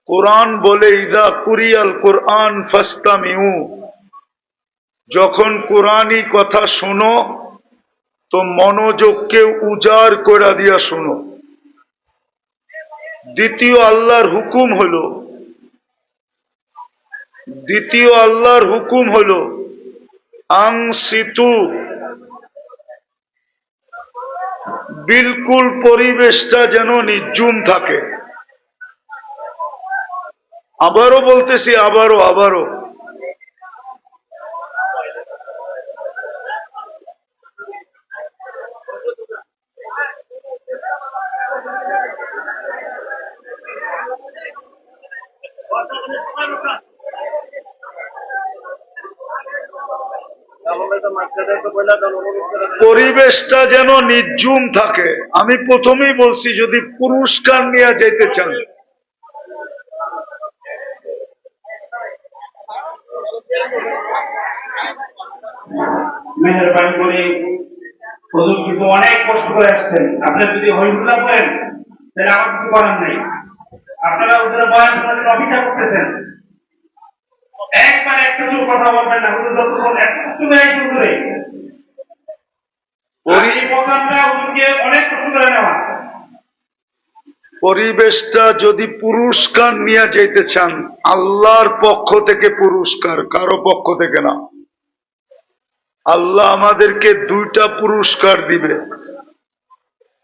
কোরআন বলে ইদা কুরিয়াল কোরআন ফাস্তামিউ, যখন কোরআনই কথা শোনো তো মনোযোগকে উজাড় করে দিয়া শোনো। দ্বিতীয় আল্লাহর হুকুম হলো আংসিতু, বিলকুল পরিবেশটা যেন নির্জুম থাকে। আবারও বলতেছি, আবারও পরিবেশটা যেন নির্জুম থাকে। আমি প্রথমেই বলছি, যদি পুরস্কার নিয়ে যেতে চান, মেহরবানি করে হুজুর কিন্তু অনেক কষ্ট করে আসছেন। আপনারা যদি হইহুল্লা করেন তাহলে আমার কিছু করার নেই। আপনারা ওদের বয়ান শোনার জন্য অপেক্ষা করতেছেন, একবার একটু চুপ কথা বলবেন না। হুজুর যতক্ষণ এত কষ্ট করে আসছেন হুজুরে, এই প্রোগ্রামটা হুজুরকে অনেক কষ্ট করে নেওয়া। পরিবেশটা যদি পুরস্কার নিয়ে যেতে চান, আল্লাহর পক্ষ থেকে পুরস্কার, কারো পক্ষ থেকে না। আল্লাহ আমাদেরকে দুইটা পুরস্কার দিবে,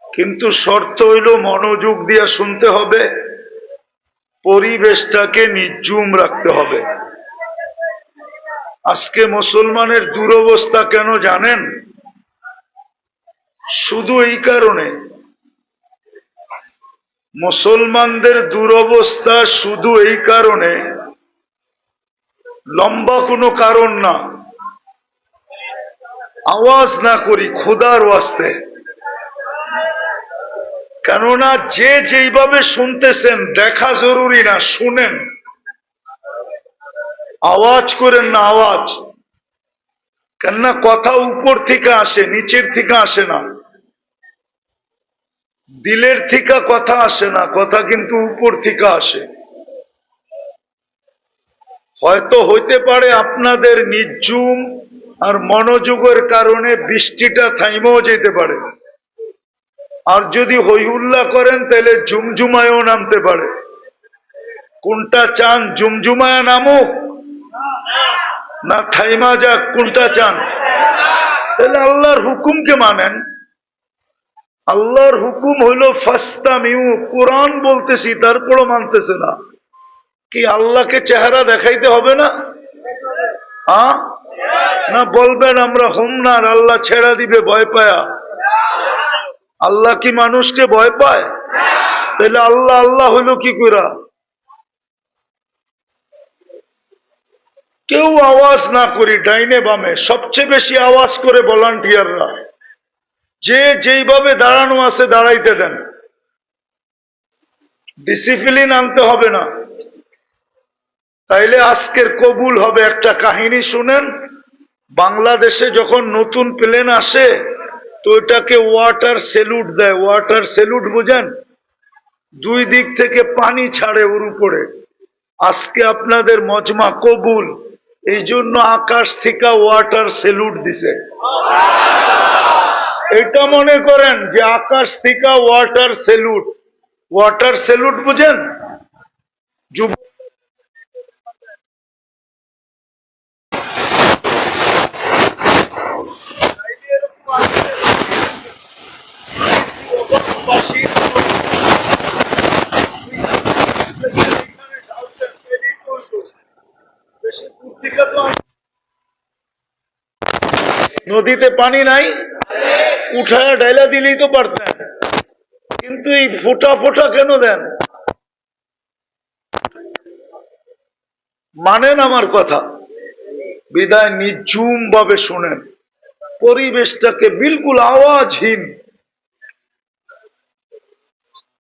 কিন্তু শর্ত হইল মনোযোগ দিয়ে শুনতে হবে, পরিবেশটাকে নির্জুম রাখতে হবে। আজকে মুসলমানের দুরবস্থা কেন জানেন? শুধু এই কারণে মুসলমানদের দুরবস্থা, শুধু এই কারণে, লম্বা কোনো কারণ না। আওয়াজ না করি খোদার ওয়াস্তে, কেননা যে যেইভাবে শুনতেছেন দেখা জরুরি না, শুনেন, আওয়াজ করেন না। আওয়াজ কেননা কথা উপর থেকে আসে, নিচের থেকে আসে না, দিলের থেকে কথা আসে না, কথা কিন্তু উপর থেকে আসে। হয়তো হইতে পারে আপনাদের নির্জুম আর মনোযোগের কারণে বৃষ্টিটা থাইমেও যেতে পারে, আর যদি হইহুল্লা করেন তাহলে জুমজুমায়ও নামতে পারে। কোনটা চান? জুমজুমায়া নামুক না থাইমা যাক? কোনটা চান? তাহলে আল্লাহর হুকুমকে মানেন। আল্লাহর হুকুম হইল ফাস্তামিউ, কোরআন বলতেছি তারপরও মানতেছে না। কি আল্লাহকে চেহারা দেখাইতে হবে না? হ্যাঁ না বলবেন আমরা হোমনার, আল্লাহ ছেড়া দিবে ভয় পায়া? আল্লাহ কি মানুষকে ভয় পায়? তাহলে আল্লাহ আল্লাহ হইল কি কইরা? কেউ আওয়াজ না করি, ডাইনে বামে সবচেয়ে বেশি আওয়াজ করে ভলান্টিয়াররা। যে যেইভাবে দাঁড়ানো আছে দাঁড়াইতে দেন, ডিসিপ্লিন আনতে হবে না, তাইলে আজকের কবুল হবে। একটা কাহিনী শুনেন। বাংলাদেশে যখন নতুন প্লেন আসে তো এটাকে ওয়াটার স্যালুট দেয়। ওয়াটার স্যালুট বুঝেন? দুই দিক থেকে পানি ছাড়ে ওর উপরে। আজকে আপনাদের মজমা কবুল, এই জন্য আকাশ থেকে ওয়াটার স্যালুট দিছে। এটা মনে করেন যে আকাশ থেকে ওয়াটার স্যালুট। ওয়াটার স্যালুট বুঝেন? নদীতে পানি নাই, উঠায় ডাইলা দিলেই তো পারতেন, কিন্তু এই ফোটা ফোটা কেন দেন? মানেন আমার কথা? বিদায় নিঝুম ভাবে শুনেন, পরিবেশটাকে বিলকুল আওয়াজহীন,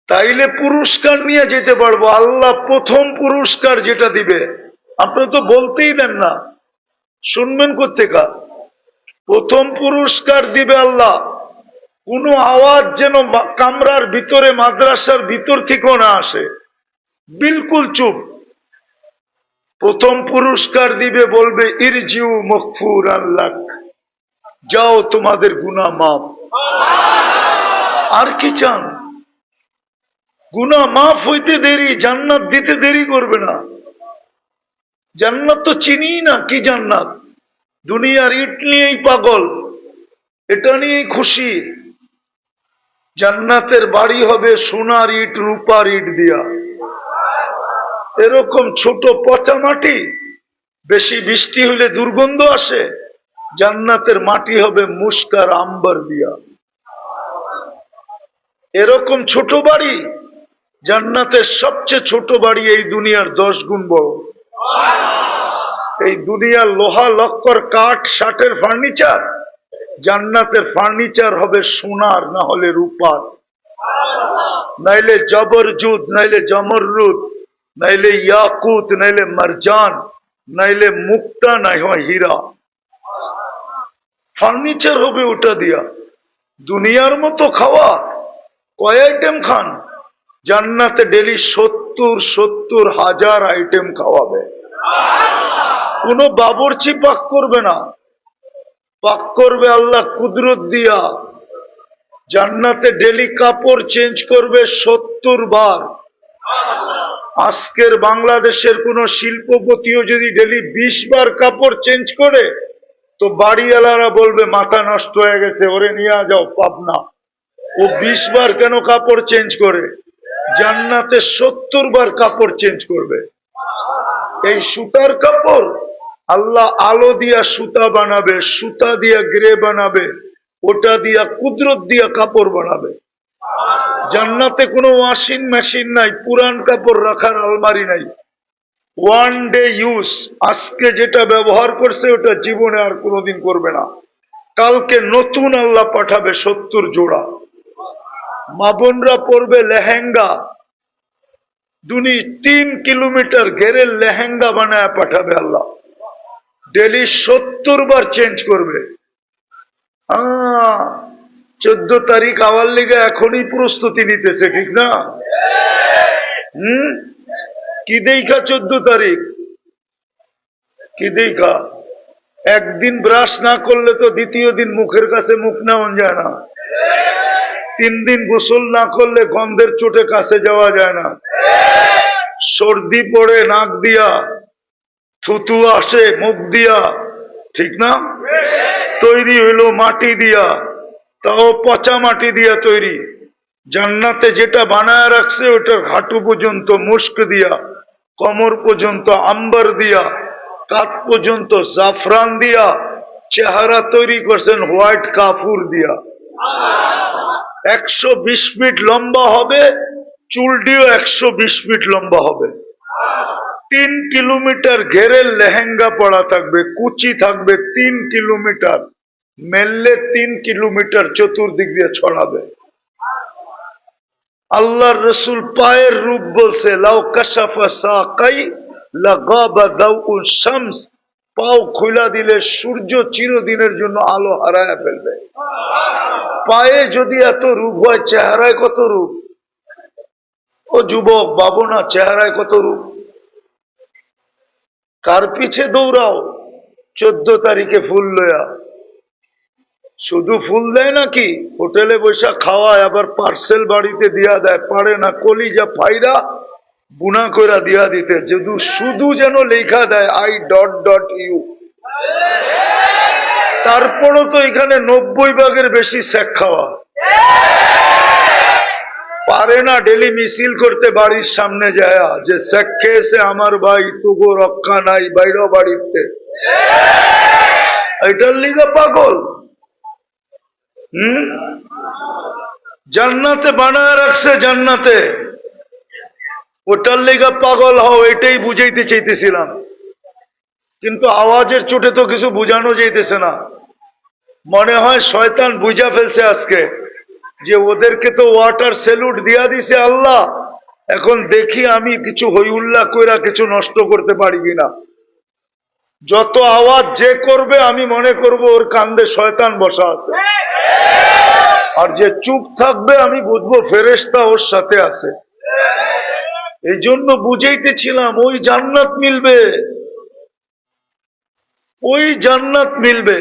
তাইলে পুরস্কার নিয়ে যেতে পারবো। আল্লাহ প্রথম পুরস্কার যেটা দিবে, আপনি তো বলতেই দেন না, শুনবেন কোত্থেকা? প্রথম পুরস্কার দিবে আল্লাহ। কোনো আওয়াজ যেন কামরার ভিতরে, মাদ্রাসার ভিতর থেকেও না আসে। বিলকুল চুপ। প্রথম পুরস্কার দিবে, বলবে ইরজিউ মগফুরান লাক, যাও তোমাদের গুনাহ মাফ। আর কি চান? গুনাহ মাফ হইতে দেরি, জান্নাত দিতে দেরি করবে না। জান্নাত তো চিনি না, কি জান্নাত? দুনিয়ার ইট নিয়েই পাগল, এটা নিয়েই খুশি। জান্নাতের বাড়ি হবে সোনার ইট, রূপার ইট দিয়া। এরকম ছোট পচা মাটি, বেশি বৃষ্টি হলে দুর্গন্ধ আসে। জান্নাতের মাটি হবে মুস্কার আম্বার দিয়া। এরকম ছোট বাড়ি, জান্নাতের সবচেয়ে ছোট বাড়ি এই দুনিয়ার 10 গুণ বড়। এই দুনিয়ার লোহা লক্কর কাঠ শাটের ফার্নিচার, জান্নাতের ফার্নিচার হবে সোনার, না হলে রূপার, নাইলে জবরজুদ, নাইলে জমররুদ, নাইলে ইয়াকুত, নাইলে মারজান, নাইলে মুক্তা, নাই হয় হীরা। ফার্নিচার হবে ওটা দিয়া। দুনিয়ার মতো খাওয়া, কয় আইটেম খান? জান্নাতে ডেলি 70 হাজার আইটেম খাওয়াবে। কোন বাবুর্চি পাক করবে না, পাক করবে আল্লাহ কুদরত দিয়া। জান্নাতে ডেলি কাপড় চেঞ্জ করবে 70 বার। আজকের বাংলাদেশের কোন শিল্পপতিও যদি ডেলি 20 বার কাপড় চেঞ্জ করে, তো বাড়িওয়ালারা বলবে মাথা নষ্ট হয়ে গেছে, ওরে নিয়ে যাও পাবনা। ও 20 বার কেন কাপড় চেঞ্জ করে? জান্নাতে 70 বার কাপড় চেঞ্জ করবে। এই সুতার কাপড় আল্লাহ আলো দিয়া সুতা বানাবে, সুতা দিয়া গ্রে বানাবে, ওটা দিয়া কুদরত দিয়া কাপড় বানাবে। জান্নাতে কোনো ওয়াশিং মেশিন নাই, পুরান কাপড় রাখার আলমারি নাই। ওয়ান ডে ইউজ, আজকে যেটা ব্যবহার করছে ওটা জীবনে আর কোনোদিন করবে না। কালকে নতুন আল্লাহ পাঠাবে 70 জোড়া। মা বোনরা পরবে লেহেঙ্গা, 3 কিলোমিটার ঘেরের লেহেঙ্গা বানায় পাঠাবে আল্লাহ। ডেলি 70 বার চেঞ্জ করবে। 14 তারিখ আওয়ার লিগে এখনই প্রস্তুতি নিতেছে, ঠিক না? কি দেখা 14 তারিখ? কি দেখা? একদিন ব্রাশ না করলে তো দ্বিতীয় দিন মুখের কাছে মুখ নেওয়া যায় না। 3 দিন গোসল না করলে গন্ধের চোটে কাছে যাওয়া যায় না। সর্দি পড়ে নাক দিয়া, থুতু আসে মুখ দিয়া, ঠিক না? তৈরি হইলো মাটি দিয়া, তাও পচা মাটি দিয়া তৈরি। জান্নাতে যেটা বানায় রাখছে ওটার হাঁটু পর্যন্ত মুস্ক দিয়া, কোমর পর্যন্ত আম্বার দিয়া, কাঁধ পর্যন্ত জাফরান দিয়া, চেহারা তৈরি করছেন হোয়াইট কাফুর দিয়া। 120 ফিট লম্বা হবে, চুলটিও 120 ফিট লম্বা হবে। 3 কিলোমিটার ঘেরের লেহেঙ্গা পড়া থাকবে, কুচি থাকবে 3 কিলোমিটার, মেললে 3 কিলোমিটার চতুর্দিক দিয়ে ছড়াবে। আল্লাহর রসুল পায়ের রূপ বলছে, লাউ কাশাফা সাকাই লাগাবা দাউল শামস, পাও খুলা দিলে সূর্য চিরদিনের জন্য আলো হারায় ফেলবে। পায়ে যদি এত রূপ হয়, চেহারায় কত রূপ? ও যুবক বাবু না, চেহারায় কত রূপ? কার পিছে দৌড়াও 14 তারিখে ফুল লয়া? শুধু ফুল দেয় নাকি? হোটেলে বসে খাওয়ায়, আবার পার্সেল বাড়িতে দিয়া দেয়। পারে না কলিজা ফাইরা বুনা কইরা দিয়া দিতে, শুধু যেন লেখা দেয় I.ইউ। তারপরও তো এখানে 90 ভাগের বেশি শেখ খাওয়া। পারে না ডেলি মিছিল করতে বাড়ির সামনে যায় যে শেখ খেয়েছে আমার ভাই, তুগো রক্ষা নাই, বাইর বাড়িতে। এটার লিগা পাগল। জান্নাতে বানায় রাখছে, জান্নাতে, ওটার লেগা পাগল হও, এটাই বুঝাইতে চাইতেছিলাম। কিন্তু আওয়াজের চোটে তো কিছু বুঝানো যাইতেছে না। মনে হয় শয়তান বুঝা ফেলছে আজকে যে ওদেরকে তো ওয়াটার স্যালুট দিয়া দিছে আল্লাহ, এখন দেখি আমি কিছু হইউল্লাহ কইরা কিছু নষ্ট করতে পারি কিনা। যত আওয়াজ যে করবে আমি মনে করব ওর কান্দে শয়তান বসা আছে, আর যে চুপ থাকবে আমি বুঝবো ফেরেশতা ওর সাথে আছে। এই জন্য বুঝাইতেছিলাম ওই জান্নাত মিলবে, ওই জান্নাত মিলবে।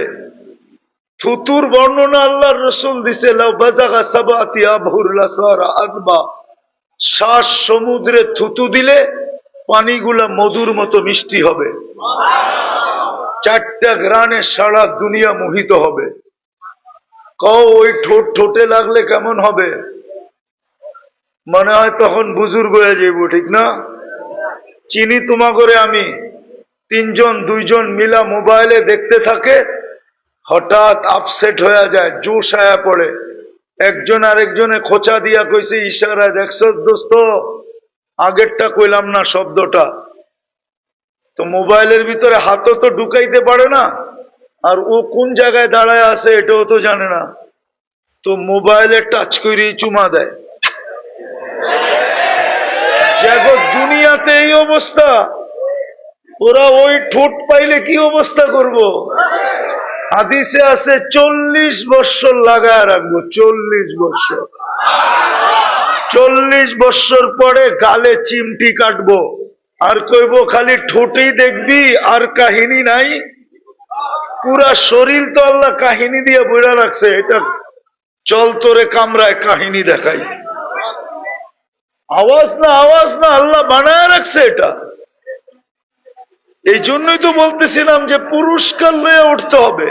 থুতুর বর্ণনা আল্লাহর রসুল দিছে, লাউ বাযাগা সাবাতি আবহুর লাসারা আদবা। 7 সমুদ্রে থুতু দিলে পানিগুলা মধুর মতো মিষ্টি হবে। 4টা গ্রানে সারা দুনিয়া মোহিত হবে। কও ওই ঠোঁট ঠোঁটে লাগলে কেমন হবে? মনে হয় তখন বুজুর্গ হয়ে যাইব, ঠিক না? চিনি তোমা করে আমি 3জন 2জন মিলা মোবাইলে দেখতে থাকে, হঠাৎ আপসেট হয়ে যায়, জোশ আয়া পড়ে। একজন আরেকজনে খোঁচা দিয়া কইছে ইশারায়, দেখছো দোস্ত, আগেরটা কইলাম না শব্দটা। তো মোবাইলের ভিতরে হাতও তো ঢুকাইতে পারে না, আর ও কোন জায়গায় দাঁড়ায় আছে এটাও তো জানে না। তো মোবাইলে টাচ করে চুমা দেয়। জগৎ দুনিয়াতে এই অবস্থা, ওরা ওই ঠোঁট পাইলে কি অবস্থা করব? হাদিসে আছে 40 বৎসর লাগায় রাখবো, 40 বৎসর। 40 বৎসর পরে গালে চিমটি কাটবো, আর কইব খালি ঠোঁটেই দেখবি, আর কাহিনী নাই। পুরা শরীর তো আল্লাহ কাহিনী দিয়ে বইরা রাখছে, এটা চল তোরে কামরায় কাহিনী দেখাই। আওয়াজ না আওয়াজ না, আল্লাহ বানায় রাখছে এটা। এই জন্যই তো বলতেছিলাম যে পুরস্কার নিয়ে উঠতে হবে,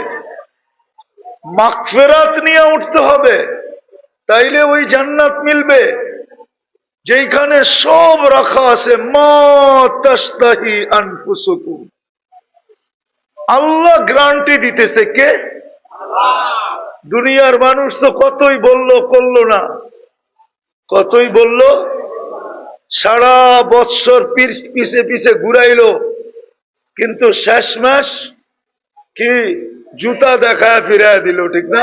মাগফিরাত নিয়ে উঠতে হবে, তাইলে ওই জান্নাত মিলবে যেখানে সব রাখা আছে। মা তাশতাহি আনফুসুকুম, আল্লাহ গ্যারান্টি দিতেছে। কে? দুনিয়ার মানুষ তো কতই বললো, করলো না। কতই বললো, সারা বৎসর পিছে পিছে ঘুরাইলো, কিন্তু শেষমেশ কি জুতা দেখায় ফিরায় দিল, ঠিক না?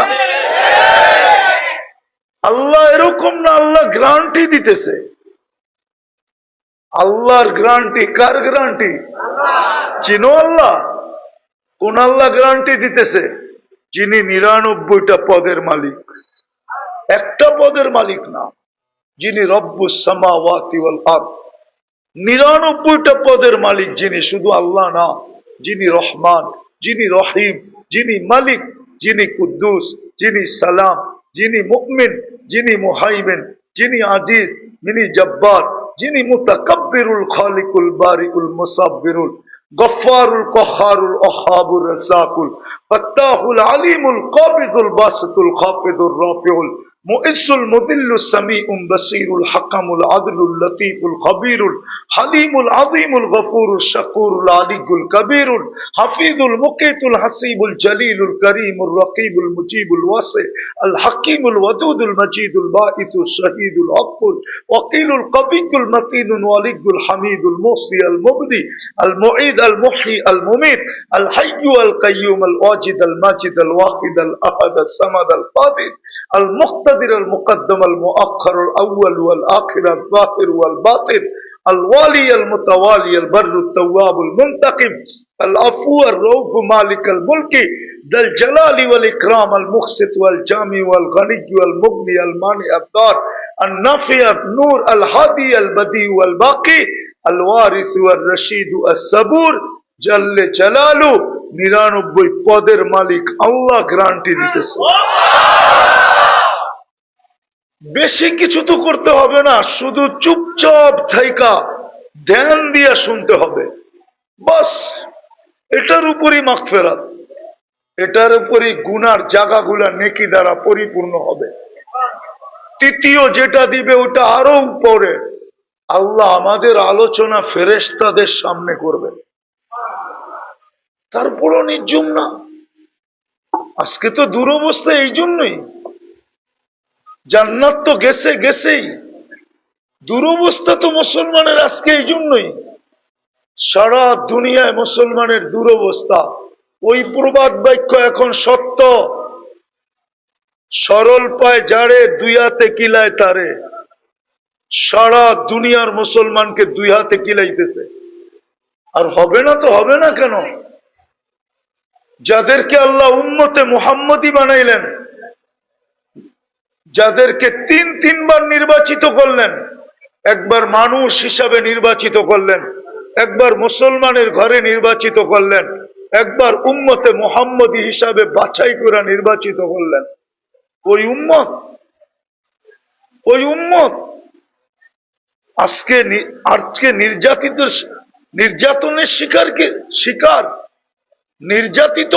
আল্লাহ এরকম না, আল্লাহ গ্যারান্টি দিতেছে। আল্লাহর গ্যারান্টি, কার গ্যারান্টি? চিনো আল্লাহ? কোন আল্লাহ গ্যারান্টি দিতেছে? যিনি 99টা পদের মালিক, একটা পদের মালিক না। যিনি রব্বুস সামাওয়াতি ওয়াল আরদ, 99টা পদের মালিক যিনি, শুধু আল্লাহ না। যিনি রহমান, যিনি রহিম, যিনি মালিক, যিনি কুদ্দুস, যিনি সালাম, যিনি মুমিন, যিনি মুহাইমিন, যিনি আজিজ, যিনি জব্বার, যিনি মুতাকাব্বিরুল খালিকুল বারিকুল মুসাব্বিরুল গফফারুল কহ্হারুল ওয়াহ্হাবুর রাজ্জাকুল ফাত্তাহুল আলিমুল কাবিদুল বাসিতুল খাফিদুর রাফিউল মুইসুল মুদিল্লুস সামিউল বাসীরুল হাকামুল আদলুল লতীফুল খবীরুল হালিমুল আযীমুল গফুরুশ শাকুরুল আলিয়ুল কবীরুল হাফিজুল মুকিতুল হাসিবুল জলিলুল করিমুর রকিবুল মুজিবুল ওয়াসি আল হাকিমুল ওয়াদুদুল মজিদুল বাঈতুশ শহীদুল আকুল ওয়াকিলুল কবিয়ুল মতিনুল ওয়ালিয়ুল হামিদুল মুসি আল মুবদি আল মুঈদ আল মুহয়ি আল মুমীত আল হাইয়্যু আল কাইয়্যুম আল ওয়াজিদ আল মাজিদ আল ওয়াহিদ আল আহাদ আল সামাদ আল কাদির আল মুক্তাদির আল মুকদ্দম আল মুআখ্খার আল আউয়াল ওয়াল আখির আল যাহির ওয়াল বাতিন الوالي المتوالي البر التواب المنتقم العفو الرؤوف مالك الملك ذا الجلال والإكرام المقسط والجامع والغني والمغني المانع الضار النافع النور الهادي البديع والباقي الوارث والرشيد الصبور جل جلاله 99 পদের মালিক আল্লাহ গ্যারান্টি দিতেছে। বেশি কিছু তো করতে হবে না, শুধু চুপচাপ থাইকা ধ্যান দিয়া শুনতে হবে, বাস। এটার উপরই মাগফিরাত, এটার উপরই গুনার জায়গাগুলা নেকি দ্বারা পরিপূর্ণ হবে। তৃতীয় যেটা দিবে ওটা আরো উপরে, আল্লাহ আমাদের আলোচনা ফেরেশতাদের সামনে করবে, তারপরও নির্জুম না। আজকে তো দুরবস্থা এই জন্যই, জান্নাত তো গেছে গেছেই, দুরবস্থা তো মুসলমানের আজকে এই জন্যই। সারা দুনিয়ায় মুসলমানের দুরবস্থা। ওই প্রবাদ বাক্য এখন সত্য, সরল পায় যারে দুই হাতে কিলায় তারে। সারা দুনিয়ার মুসলমানকে 2 হাতে কিলাইতেছে। আর হবে না তো হবে না কেন? যাদেরকে আল্লাহ উম্মতে মুহাম্মদী বানাইলেন, যাদেরকে 3 বার নির্বাচিত করলেন, একবার মানুষ হিসাবে নির্বাচিত করলেন, একবার মুসলমানের ঘরে নির্বাচিত করলেন, একবার উম্মতে মুহাম্মদী হিসাবে বাছাই করে নির্বাচিত করলেন। ওই উম্মত, ওই উম্মত আজকে নির্যাতনের শিকার নির্যাতিত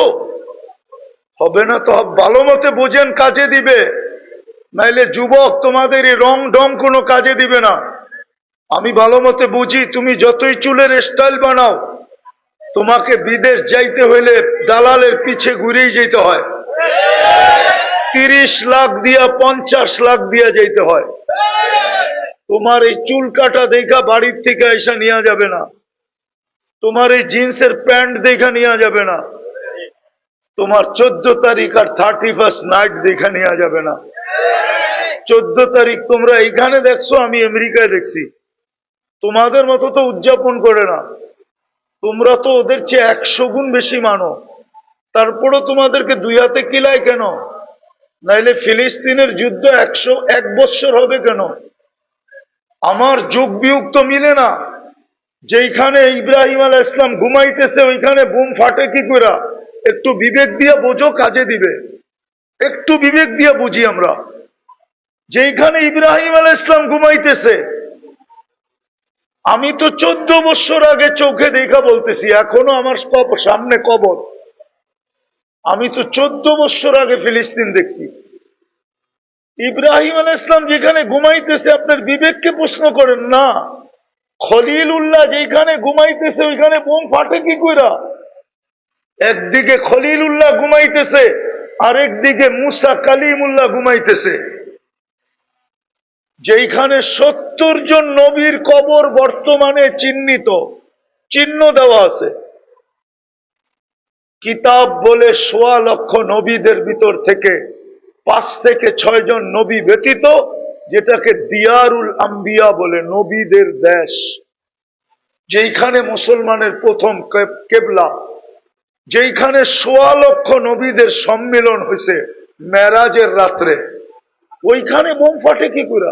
হবে না তো? ভালো মতে বোঝেন, কাজে দিবে। নাইলে যুবক তোমাদের এই রং ঢং কোনো কাজে দিবে না। আমি ভালো মতে বুঝি, তুমি যতই চুলের স্টাইল বানাও, তোমাকে বিদেশ যাইতে হইলে দালালের পিছে ঘুরেই যেতে হয়। 30 লাখ দিয়া 50 লাখ দিয়া যাইতে হয়। তোমার এই চুল কাটা দেখা বাড়ির থেকে এসে নেওয়া যাবে না। তোমার এই জিন্সের প্যান্ট দেখা নেওয়া যাবে না। তোমার 14 তারিখ আর 31 নাইট দেখা নেওয়া যাবে না। 14 তারিখ তোমরা এইখানে দেখছো, আমি আমেরিকায় দেখছি। তোমাদের মতো তো উদযাপন করে না। তোমরা তো ওদের চেয়ে 100 গুণ বেশি মানো। তারপরও তোমাদেরকে 2 হাতে কিলায় কেন? নাইলে ফিলিস্তিনের যুদ্ধ 101 বৎসর হবে কেন? আমার যোগ বিয়োগ তো মিলে না। যেইখানে ইব্রাহিম আলাইহিস সালাম ঘুমাইতেছে ওইখানে বোম ফাটে কি করে? একটু বিবেক দিয়ে বোঝো, কাজে দিবে। একটু বিবেক দিয়ে বুঝি আমরা। যেইখানে ইব্রাহিম আলাইহিস সালাম ঘুমাইতেছে, আমি তো 14 বছর আগে চোখে দেখা বলতেছি, এখনো আমার সামনে কবর। আমি তো 14 বছর আগে ফিলিস্তিন দেখছি। ইব্রাহিম আলাইহিস সালাম যেখানে ঘুমাইতেছে, আপনার বিবেককে প্রশ্ন করেন না। খলিলুল্লাহ যেখানে ঘুমাইতেছে ওইখানে বোম ফাটে কি কইরা? একদিকে খলিলুল্লাহ ঘুমাইতেছে, আরেকদিকে মুসা কালিমুল্লাহ ঘুমাইতেছে। যেখানে 70 জন নবীর কবর বর্তমানে চিহ্ন দেওয়া আছে। কিতাব বলে 1.25 লক্ষ নবীদের ভিতর থেকে 5 থেকে 6 জন নবী ব্যতীত, যেটাকে দিয়ারুল আম্বিয়া বলে, নবীদের দেশ, যেখানে মুসলমানের প্রথম কেবলা, যেখানে 1.25 লক্ষ নবীদের সম্মিলন হয়েছে মেরাজের রাত্রে, ওইখানে বোম ফাটে কি করে?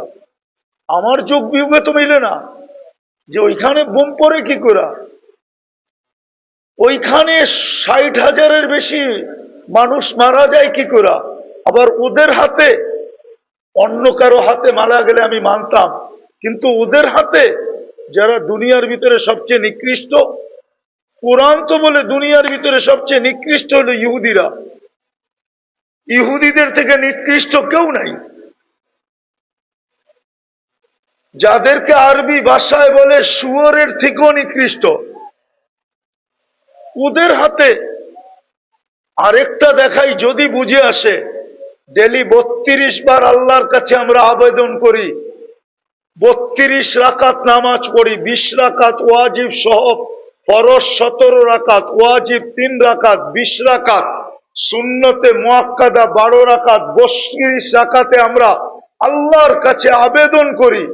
আমার যোগ বিয়োগে তো মিলে না যে ওইখানে বোম পড়ে কি করে। ওইখানে 60,000-এর বেশি মানুষ মারা যায় কি করে? আবার ওদের হাতে, অন্য কারো হাতে মারা গেলে আমি মানতাম, কিন্তু ওদের হাতে, যারা দুনিয়ার ভিতরে সবচেয়ে নিকৃষ্ট, কোরআন তো বলে দুনিয়ার ভিতরে সবচেয়ে নিকৃষ্ট হলো ইহুদিরা। ইহুদিদের থেকে নিকৃষ্ট কেউ নাই। যাদেরকে আরবি ভাষায় বলে শুয়োরের থেকেও নিকৃষ্ট, ওদের হাতে। আরেকটা দেখাই, যদি বুঝে আসে, ডেলি 32 বার আল্লাহর কাছে আমরা আবেদন করি, 32 রাকাত নামাজ পড়ি, 20 রাকাত ওয়াজিব সহ, ফরজ 17 রাকাত, ওয়াজিব 3 রাকাত, 20 রাকাত, সুন্নতে মুআক্কাদা 12 রাকাত, 32 রাকাতে আমরা আল্লাহর কাছে আবেদন করি,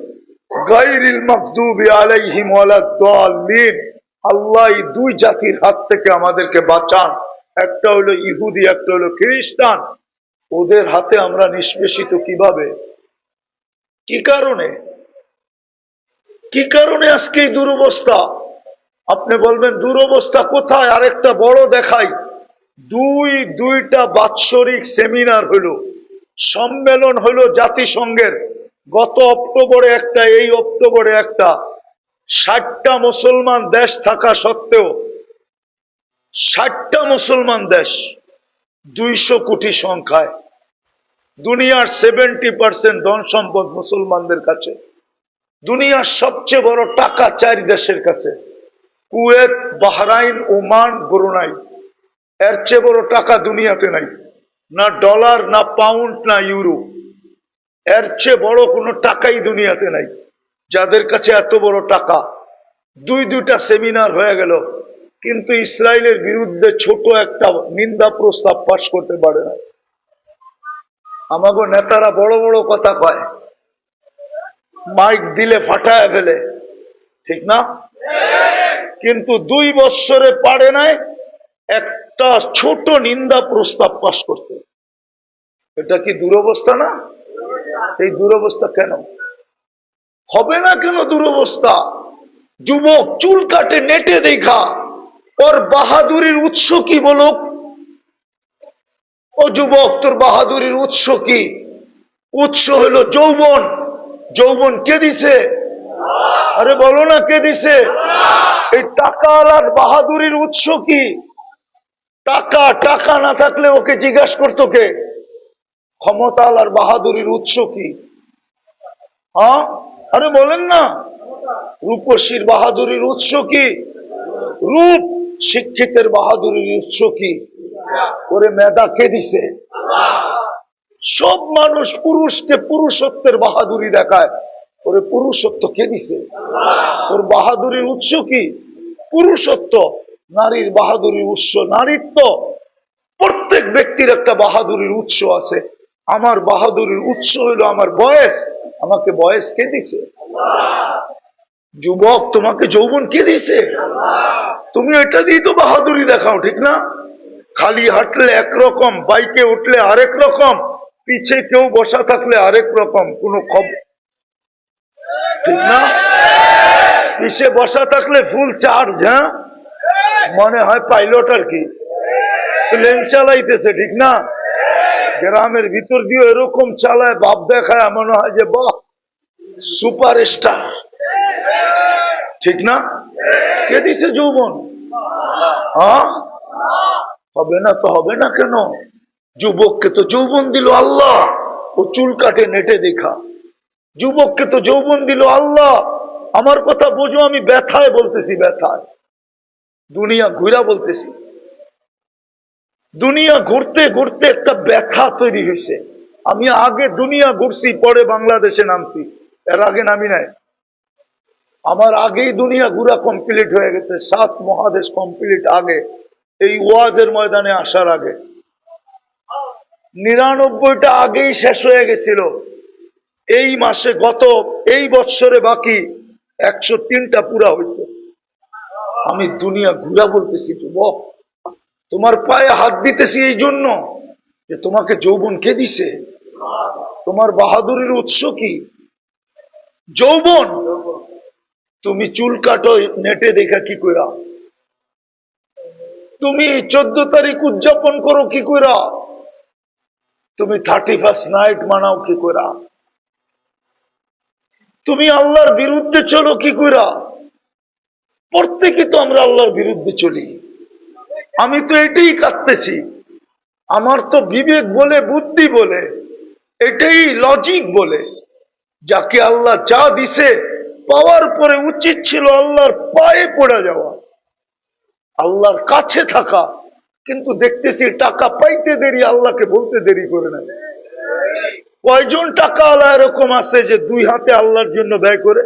গায়রিল মাগদুবি আলাইহিম ওয়ালাদ-দাল্লিন, আল্লাহ এই 2 জাতির হাত থেকে আমাদেরকে বাঁচান। একটা হলো ইহুদি, একটা হলো খ্রিস্টান। ওদের হাতে আমরা নিষ্পেষিত কিভাবে? কি কারণে? কি কারণে আজকে এই দুরবস্থা? আপনি বলবেন দুরবস্থা কোথায়? আরেকটা বড় দেখাই। দুইটা বাৎসরিক সেমিনার হলো, সম্মেলন হলো জাতিসংঘের। গত অক্টোবরে একটা, এই অক্টোবরে একটা। 60টা মুসলমান দেশ থাকা সত্ত্বেও, 60টা মুসলমান দেশ, 200 কোটি সংখ্যায়, দুনিয়ার 70% ধন সম্পদ মুসলমানদের কাছে। দুনিয়ার সবচেয়ে বড় টাকা 4 দেশের কাছে, কুয়েত, বাহরাইন, ওমান, ব্রুনাই। এর চেয়ে বড় টাকা দুনিয়াতে নাই, না ডলার, না পাউন্ড, না ইউরো। এর চেয়ে বড় কোনো টাকাই দুনিয়াতে নাই, যাদের কাছে এত বড় টাকা। দুইটা সেমিনার হয়ে গেল, কিন্তু ইসরায়েলের বিরুদ্ধে ছোট একটা নিন্দা প্রস্তাব পাশ করতে পারে না। আমাগো নেতারা বড় বড় কথা কয়, মাইক দিলে ফাটায় ফেলে, ঠিক না? কিন্তু 2 বছরে পারে নাই একটা ছোট নিন্দা প্রস্তাব পাশ করতে। এটা কি দুরবস্থা না? এই দুরবস্থা কেন? হবে না কেন দুরবস্থা? যুবক চুল কাটে নেটে দেখা, ওর বাহাদুরির উৎস কি বলুক? ও যুবক, তোর বাহাদুরির উৎস কি? উৎস হলো যৌবন। যৌবন কে দিছে? আরে বলো না, কে দিছে? এই টাকা আর বাহাদুরির উৎস কি? টাকা। টাকা না থাকলে ওকে জিজ্ঞাসা করতো কে? ক্ষমতা আর বাহাদুরির উৎস কি? হ্যাঁ, আরে বলেন না। রূপসীর বাহাদুরির উৎস কি? রূপ। শিক্ষিতের বাহাদুরির উৎস কি? ওরে মেধা কে দিছে? সব মানুষ পুরুষকে পুরুষত্বের বাহাদুরি দেখায়, ওরে পুরুষত্ব কে দিছে? ওর বাহাদুরির উৎস কি? পুরুষত্ব। নারীর বাহাদুরির উৎস নারীত্ব। প্রত্যেক ব্যক্তির একটা বাহাদুরির উৎস আছে। আমার বাহাদুরির উৎস হইল আমার বয়স। আমাকে বয়স কে দিছে? যুবক, তোমাকে যৌবন কে দিছে? তুমি এটা দিয়ে তো বাহাদুরি দেখাও, ঠিক না? খালি হাঁটলে একরকম, বাইকে উঠলে আরেক রকম, পিছে কেউ বসা থাকলে আরেক রকম, কোনো খবর, ঠিক না? পিছে বসা থাকলে ফুল চার্জ, হ্যাঁ, মনে হয় পাইলট আর কি, প্লেন চালাইতেছে, ঠিক না? গ্রামের ভিতর দিয়ে এরকম চালায়, ভাব দেখায়, মনে হয় যে বাহ, সুপার স্টার, ঠিক না? কে দিছে যৌবন? হ্যাঁ, হবে না তো হবে না কেন? যুবককে তো যৌবন দিল আল্লাহ, ও চুল কাটে নেটে দেখা। যুবককে তো যৌবন দিল আল্লাহ। আমার কথা বোঝো, আমি ব্যথায় বলতেছি, ব্যথায়, দুনিয়া ঘুরা বলতেছি। দুনিয়া ঘুরতে ঘুরতে একটা ব্যথা তৈরি হয়েছে। আমি আগে দুনিয়া ঘুরছি, পরে বাংলাদেশে নামছি, এর আগে নামি নাই। আমার আগেই দুনিয়া ঘুরা কমপ্লিট হয়ে গেছে, 7 মহাদেশ কমপ্লিট আগে, এই ওয়াজের ময়দানে আসার আগে। 99টা আগেই শেষ হয়ে গেছিল। এই মাসে, এই বৎসরে বাকি 103টা পুরা হয়েছে। আমি দুনিয়া ঘুরা বলতেছি। যুবক, তোমার পায়ে হাত দিতেছি এই জন্য যে তোমাকে যৌবন কে দিছে? তোমার বাহাদুরির উৎস কি? যৌবন। তুমি চুল কাটো নেটে দেখা কি কইরা? তুমি 14 তারিখ উদযাপন করো কি কইরা? তুমি 31st নাইট মানাও কি কইরা? তুমি আল্লাহর বিরুদ্ধে চলো কি কইরা? প্রত্যেকে তো আমরা আল্লাহর বিরুদ্ধে চলি। আমি তো এটাই কাঁদতেছি। আমার তো বিবেক বলে, বুদ্ধি বলে, এটাই লজিক বলে, যাকে আল্লাহ যা দিছে পাওয়ার পরে উচিত ছিল আল্লাহর পায়ে পড়ে যাওয়া, আল্লাহর কাছে থাকা। কিন্তু দেখতেছি টাকা পাইতে দেরি, আল্লাহকে বলতে দেরি করে না। কয়জন টাকা আল্লাহ এরকম আছে যে 2 হাতে আল্লাহর জন্য ব্যয় করে?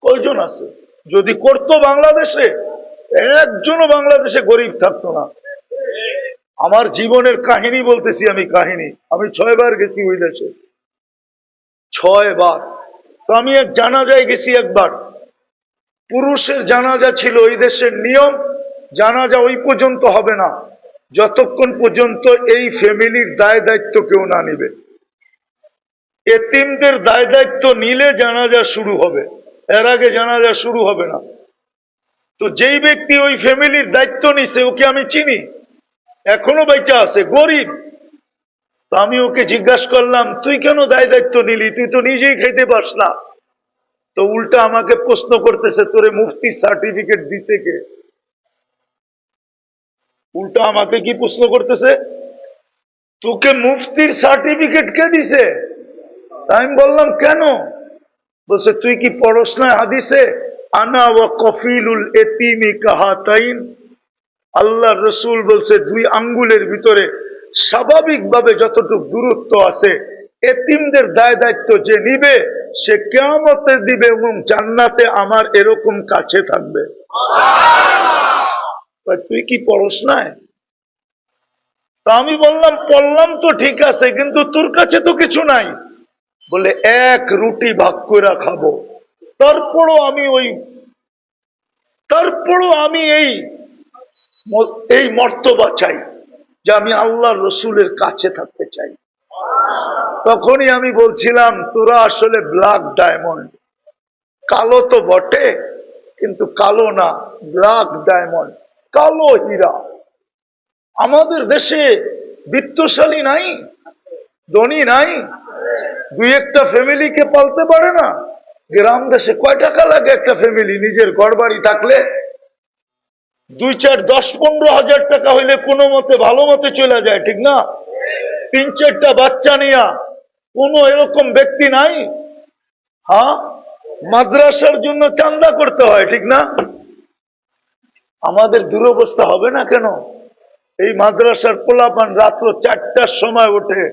কয়জন আছে? যদি করতো বাংলাদেশে, একজনও বাংলাদেশে গরিব থাকতো না। আমার জীবনের কাহিনী বলতেছি, আমি 6 বার গেছি ওই দেশে, 6 বার। তো আমি এক জানাজায় গেছি একবার। পুরুষের জানাজা ছিল, ওই দেশের নিয়ম, জানাজা ওই পর্যন্ত হবে না যতক্ষণ পর্যন্ত এই ফ্যামিলির দায় দায়িত্ব কেউ না নিবে। এতিমদের দায় দায়িত্ব নিলে জানাজা শুরু হবে, এর আগে জানাজা শুরু হবে না। তো যেই ব্যক্তি ওই ফ্যামিলির দায়িত্ব নিছে, ওকে আমি চিনি, এখনো বেঁচে আছে, গরিব। তো আমি ওকে জিজ্ঞাসা করলাম, তুই কেন দায় দায়িত্ব নিলি? তুই তো নিজেই খাইতে পারস না। তো উল্টা আমাকে প্রশ্ন করতেছে, তোরে মুফতির সার্টিফিকেট দিছে কে? উল্টা আমাকে কি প্রশ্ন করতেছে, তোকে মুফতির সার্টিফিকেট কে দিছে? আমি বললাম কেন? বলছে, তুই কি পড়স না হাদিসে, আনা ওয়া কফিলুল এতিমি কাহাতাইন? আল্লাহ রসুল বলছে 2 আঙ্গুলের ভিতরে স্বাভাবিকভাবে যতটুকু দূরত্ব আছে, এতিমদের দায় দায়িত্ব যে নিবে সে কিয়ামতে দিবে এবং জান্নাতে আমার এরকম কাছে থাকবে। তুই কি পড়স না? তা আমি বললাম, পড়লাম তো ঠিক আছে, কিন্তু তোর কাছে তো কিছু নাই। বলে, 1 রুটি ভাগ করে খাবো, তারপরও আমি এই মর্তবা চাই যে আমি আল্লাহ রসুলের কাছে থাকতে চাই। তখনই আমি বলছিলাম, তোরা আসলে ব্ল্যাক ডায়মন্ড। কালো তো বটে, কিন্তু কালো না, ব্ল্যাক ডায়মন্ড, কালো হীরা। আমাদের দেশে বিত্তশালী নাই, ধনী নাই, দুই একটা ফ্যামিলিকে পালতে পারে না। গ্রাম দেশে কয় টাকা লাগে একটা ফ্যামিলি নিজের ঘর বাড়ি থাকলে? 2, 4, 10, 15 হাজার টাকা হইলে কোনো মতে ভালো মতে চলে যায়, ঠিক না? 3, 4টা বাচ্চা নিয়া কোনো এরকম ব্যক্তি নাই? হ্যাঁ, মাদ্রাসার জন্য চান্দা করতে হয়, ঠিক না? আমাদের দুরবস্থা হবে না কেন? এই মাদ্রাসার পোলাপান রাত্র 4টার সময় ওঠে,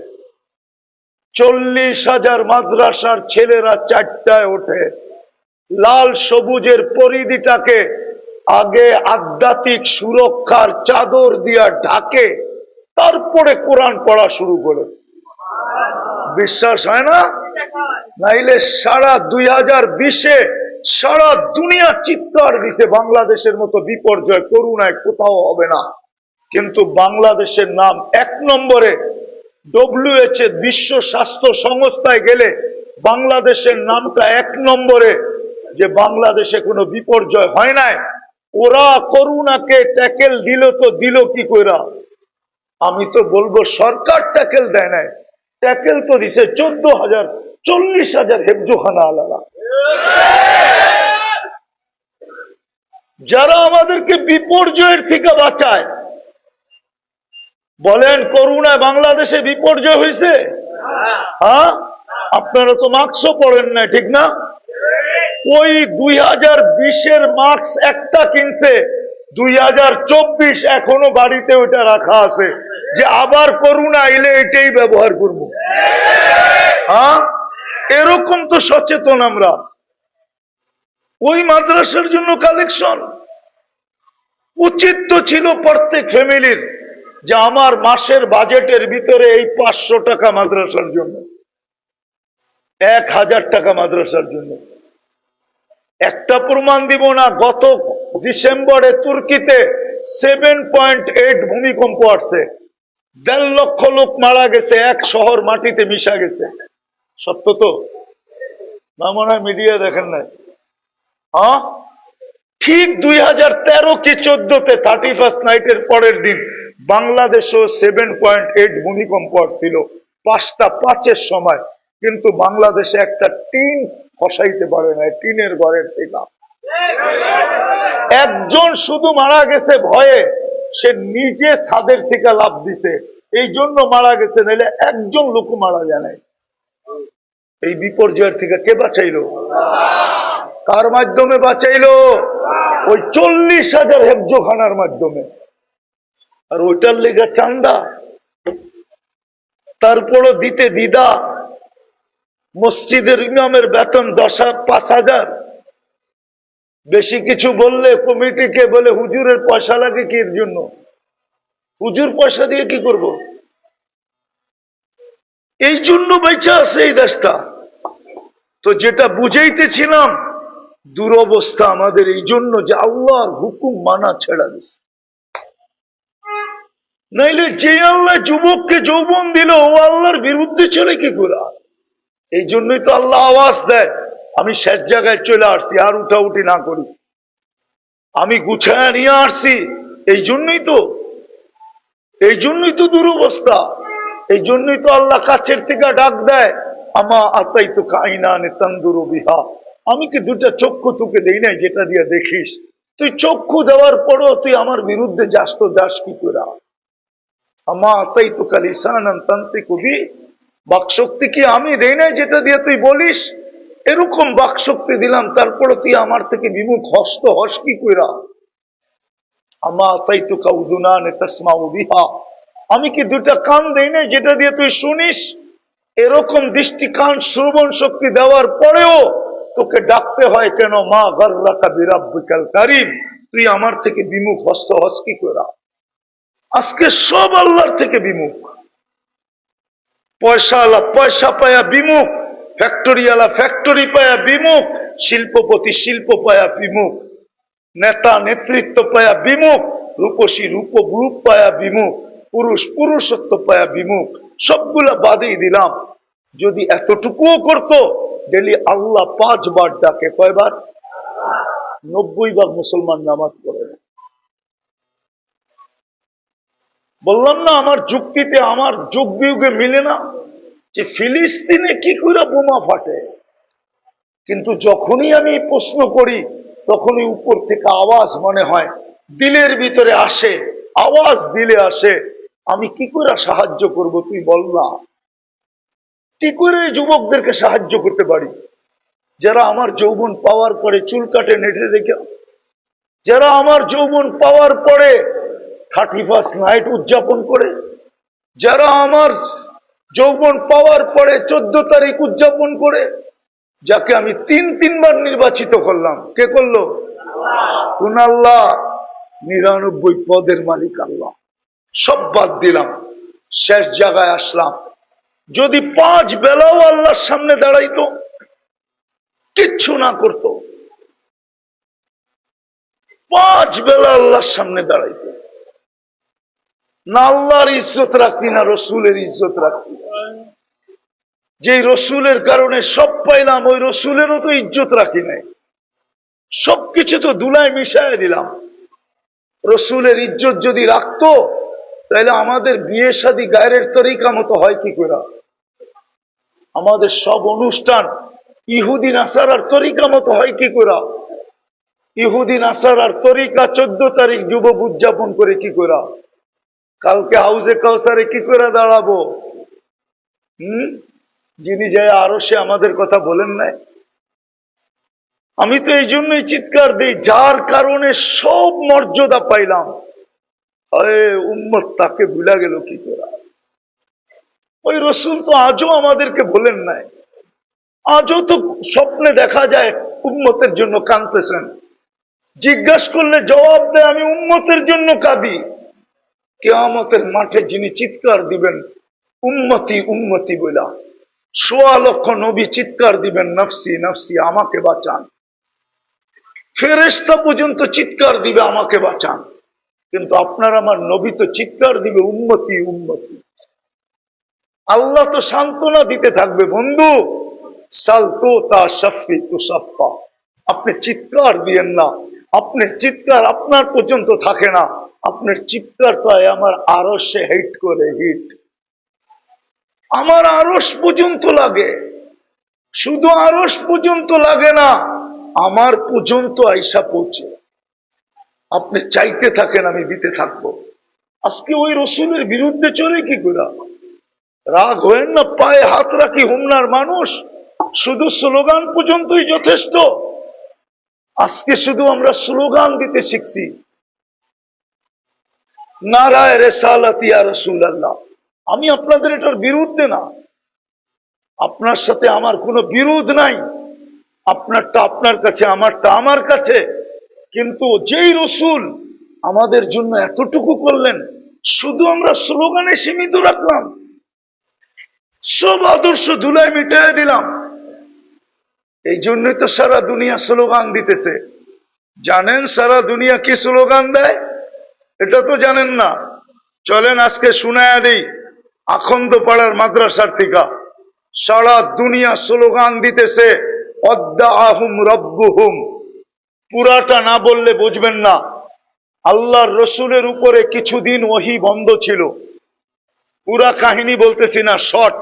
40,000 মাদ্রাসার ছেলেরা 4টায় ওঠে, লাল সবুজের পরিধিটাকে আগে আধ্যাত্মিক সুরক্ষার চাদর দিয়া ঢাকে, তারপরে কোরআন পড়া শুরু করে। বিশ্বাস হয় না? নাইলে সারা 2020-এ সারা দুনিয়া চিৎকার দিছে বাংলাদেশের মতো বিপর্যয় করুণায় কোথাও হবে না, কিন্তু বাংলাদেশের নাম 1 নম্বরে। WHO বিশ্ব স্বাস্থ্য সংস্থায় গেলে বাংলাদেশের নামটা 1 নম্বরে, যে বাংলাদেশে কোনো বিপর্যয় হয় নাই। ওরা করুণাকে ট্যাকেল দিল তো দিল কি কইরা? আমি তো বলবো সরকার ট্যাকেল দেয় নাই, ট্যাকেল তো দিছে 14,000 40,000 হেফজোখানা আলাদা, যারা আমাদেরকে বিপর্যয়ের থেকে বাঁচায়। বলেন করুণায় বাংলাদেশে বিপর্যয় হয়েছে? হ্যাঁ, আপনারা তো মাস্কও পড়েন না, ঠিক না? ওই 2020-এর মাস্ক একটা কিনছে, 2024 এখনো বাড়িতে ওইটা রাখা আছে, যে আবার করোনা এলে এটাই ব্যবহার করব। হ্যাঁ, এরকম তো সচেতন আমরা। ওই মাদ্রাসার জন্য কালেকশন উচিত তো ছিল প্রত্যেক ফ্যামিলির, যে আমার মাসের বাজেটের ভিতরে এই 500 টাকা মাদ্রাসার জন্য, 1000 টাকা মাদ্রাসার জন্য। একটা প্রমাণ দিব না, গত ডিসেম্বরে তুর্কিতে 7.8 ভূমিকম্প আসছে, 1.5 লক্ষ লোক মারা গেছে, এক শহর মাটিতে মিশা গেছে। সত্য তো না? মনে হয় মিডিয়া দেখেন নাই? হ্যাঁ, ঠিক 2013 কি 14-তে 31st নাইটের পরের দিন বাংলাদেশও 7.8 ভূমিকম্প আসছিল, 5টা 5-এর সময়, কিন্তু বাংলাদেশে একটা টিন খসাইতে পারে না, টিনের ঘরের থেকে। একজন শুধু মারা গেছে ভয়ে, সে নিজে ছাদের থেকে লাফ দিছে, এই জন্য মারা গেছে, নাহলে একজন লোক মারা যায় নাই। এই বিপর্যয়ের থেকে কে বাঁচাইলো? কার মাধ্যমে বাঁচাইলো? ওই 40,000 হেফজোখানার মাধ্যমে। আর ওইটার লেগে চান্দা, তারপরও দিতে দ্বিধা। মসজিদের ইমামের বেতন 5,000, বেশি কিছু বললে কমিটিকে বলে হুজুরের পয়সা লাগে কি এর জন্য? হুজুর পয়সা দিয়ে কি করব? এই জন্য বেঁচে আছে এই দেশটা। তো যেটা বুঝাইতেছিলাম, দুরবস্থা আমাদের এই জন্য যে আল্লাহর হুকুম মানা ছেড়া দিছে। নাইলে যে আল্লাহ যুবককে যৌবন দিল, ও আল্লাহর বিরুদ্ধে চলে কি করে? এই জন্যই তো আল্লাহ আওয়াজ দেয়, আমি শেষ জায়গায় চলে আসছি, আর উঠাউঠি না করি, আমি গুছায় নিয়ে আসছি। এই জন্যই তো দুরবস্থা। এই জন্যই তো আল্লাহ কাছের থেকে ডাক দেয়, আমা আতাই তো কাইনা নে তন্দুরু বিহা, আমি কি 2টা চক্ষু তোকে দেই নাই যেটা দিয়ে দেখিস? তুই চক্ষু দেওয়ার পরও তুই আমার বিরুদ্ধে যাস তো যাস কি করে? আমা আতাই তো কালিসানান তান্ত্রিক বি, বাকশক্তি কি আমি দেই নাই যেটা দিয়ে তুই বলিস? এরকম বাকশক্তি দিলাম, তারপরে তুই আমার থেকে বিমুখ হস্ত হস কি কইরা? আমা আতাই তো কাউদুনান তাসমাউ বিহা, আমি কি 2টা কান দেই নাই যেটা দিয়ে তুই শুনিস? এরকম দৃষ্টি কান শ্রবণ শক্তি দেওয়ার পরেও তোকে ডাকতে হয় কেন? মা গাররাকা বিরাব্বিকাল কারীম, তুই আমার থেকে বিমুখ হস্ত হস কি কইরা? আজকে সব আল্লাহর থেকে বিমুখ। পয়সাওয়ালা পয়সা পায়া বিমুখ, ফ্যাক্টরিওয়ালা ফ্যাক্টরি পায়া বিমুখ, শিল্পপতি শিল্প পায়া বিমুখ, নেতা নেতৃত্ব পায়া বিমুখ, রূপসী রূপ পায়া বিমুখ, পুরুষ পুরুষত্ব পায়া বিমুখ। সবগুলা বাদেই দিলাম, যদি এতটুকুও করত ডেলি আল্লাহ 5 বার ডাকে। কয়বার? 90 ভাগ মুসলমান নামাজ পড়ে না। বললাম না আমার যুক্তিতে, আমার যুগ বিয়োগে মিলে না যে ফিলিস্তিনে কি করে বোমা ফাটে। কিন্তু যখনই আমি প্রশ্ন করি তখনই উপর থেকে আওয়াজ মনে হয় দিলের ভিতরে আসে, আওয়াজ দিলে আসে। আমি কি করে সাহায্য করব তুই বল না? কি করে যুবকদেরকে সাহায্য করতে পারি যারা আমার যৌবন পাওয়ার পরে চুল কাটে নেটে রেখে, যারা আমার যৌবন পাওয়ার পরে 31st নাইট উদযাপন করে, যারা আমার যৌবন পাওয়ার পরে 14 তারিখ উদযাপন করে, যাকে আমি 3 বার নির্বাচিত করলাম। কে করলো? কোন আল্লাহ? 99 পদের মালিক আল্লাহ। সব বাদ দিলাম, শেষ জায়গায় আসলাম। যদি 5 বেলাও আল্লাহর সামনে দাঁড়াইতো, কিচ্ছু না করত, 5 বেলা আল্লাহর সামনে দাঁড়াইতো না, আল্লাহর ইজ্জত রাখছি না রসুলের ইজ্জত রাখছি। যে রসুলের কারণে সব পাইলাম, ওই রসুলেরও তো ইজ্জত রাখি নাই। সবকিছু তো ধুলায় মিশায় দিলাম। রসুলের ইজ্জত যদি রাখতো তাহলে আমাদের বিয়ে শাদী গায়ের তরিকা মতো হয় কি করে? আমাদের সব অনুষ্ঠান ইহুদি নাসারার তরিকা মতো হয় কি করে? ইহুদি নাসারার তরিকা 14 তারিখ যুবক উদযাপন করে কি করে? কালকে হাউজে কাউসারে কি করে দাঁড়াবো? যিনি যায় আরো সে আমাদের কথা বলেন নাই। আমি তো এই জন্যই চিৎকার দিই, যার কারণে সব মর্যাদা পাইলাম, উম্মত তাকে ভুলা গেল কি করে? ওই রসুল তো আজও আমাদেরকে বলেন নাই। আজও তো স্বপ্নে দেখা যায় উম্মতের জন্য কাঁদতেছেন। জিজ্ঞাসা করলে জবাব দেয় আমি উম্মতের জন্য কাঁদি। কিয়ামতের মাঠে যিনি চিৎকার দিবেন উম্মতি উম্মতি বলা, 1.25 লক্ষ নবী চিৎকার দিবেন নফসি নফসি, আমাকে বাঁচান। ফেরেশতা পর্যন্ত চিৎকার দিবে আমাকে বাঁচান। কিন্তু আপনার আমার নবী তো চিৎকার দিবে উম্মতি উম্মতি। আল্লাহ তো সান্ত্বনা দিতে থাকবে, বন্ধু সালতো তা শাফি তুসাফা, আপনি চিৎকার দিয়েন না। আপনার চিৎকার আপনার পর্যন্ত থাকে না, আপনার চিৎকার তো আমার আরশে হিট করে, হিট আমার আরশ পর্যন্ত লাগে। শুধু আরশ পর্যন্ত লাগে না, আমার পর্যন্ত আইসা পৌঁছে। আপনি চাইতে থাকেন, আমি দিতে থাকবো। আজকে ওই রসুলের বিরুদ্ধে চলে কি করে? রাগ হয়েন না, পায়ে হাত রাখি হুমনার মানুষ। শুধু স্লোগান পর্যন্তই যথেষ্ট। আজকে শুধু আমরা স্লোগান দিতে শিখছি, নারায়ে রিসালাত ইয়া রাসূলুল্লাহ। আমি আপনাদের এটার বিরুদ্ধে না, আপনার সাথে আমার কোনো বিরোধ নাই। আপনারটা আপনার কাছে, আমারটা আমার কাছে। কিন্তু যেই রসুল আমাদের জন্য এতটুকু করলেন, শুধু আমরা স্লোগানে সীমিত রাখলাম, সব আদর্শ ধুলায় মিটাই দিলাম। এই জন্যই তো সারা দুনিয়া স্লোগান দিতেছে। জানেন সারা দুনিয়া কি স্লোগান দেয়? এটা তো জানেন না। চলেন আজকে শুনায়া দিই। আখন্দ পাড়ার মাদ্রাসার থেকে সারা দুনিয়া স্লোগান দিতেছে অদ্দাআহুম রব্বুহুম। পুরাটা না বললে বুঝবেন না। আল্লাহর রসুলের উপরে কিছুদিন ওহী বন্ধ ছিল। পুরা কাহিনী বলতেছি না, শর্ট।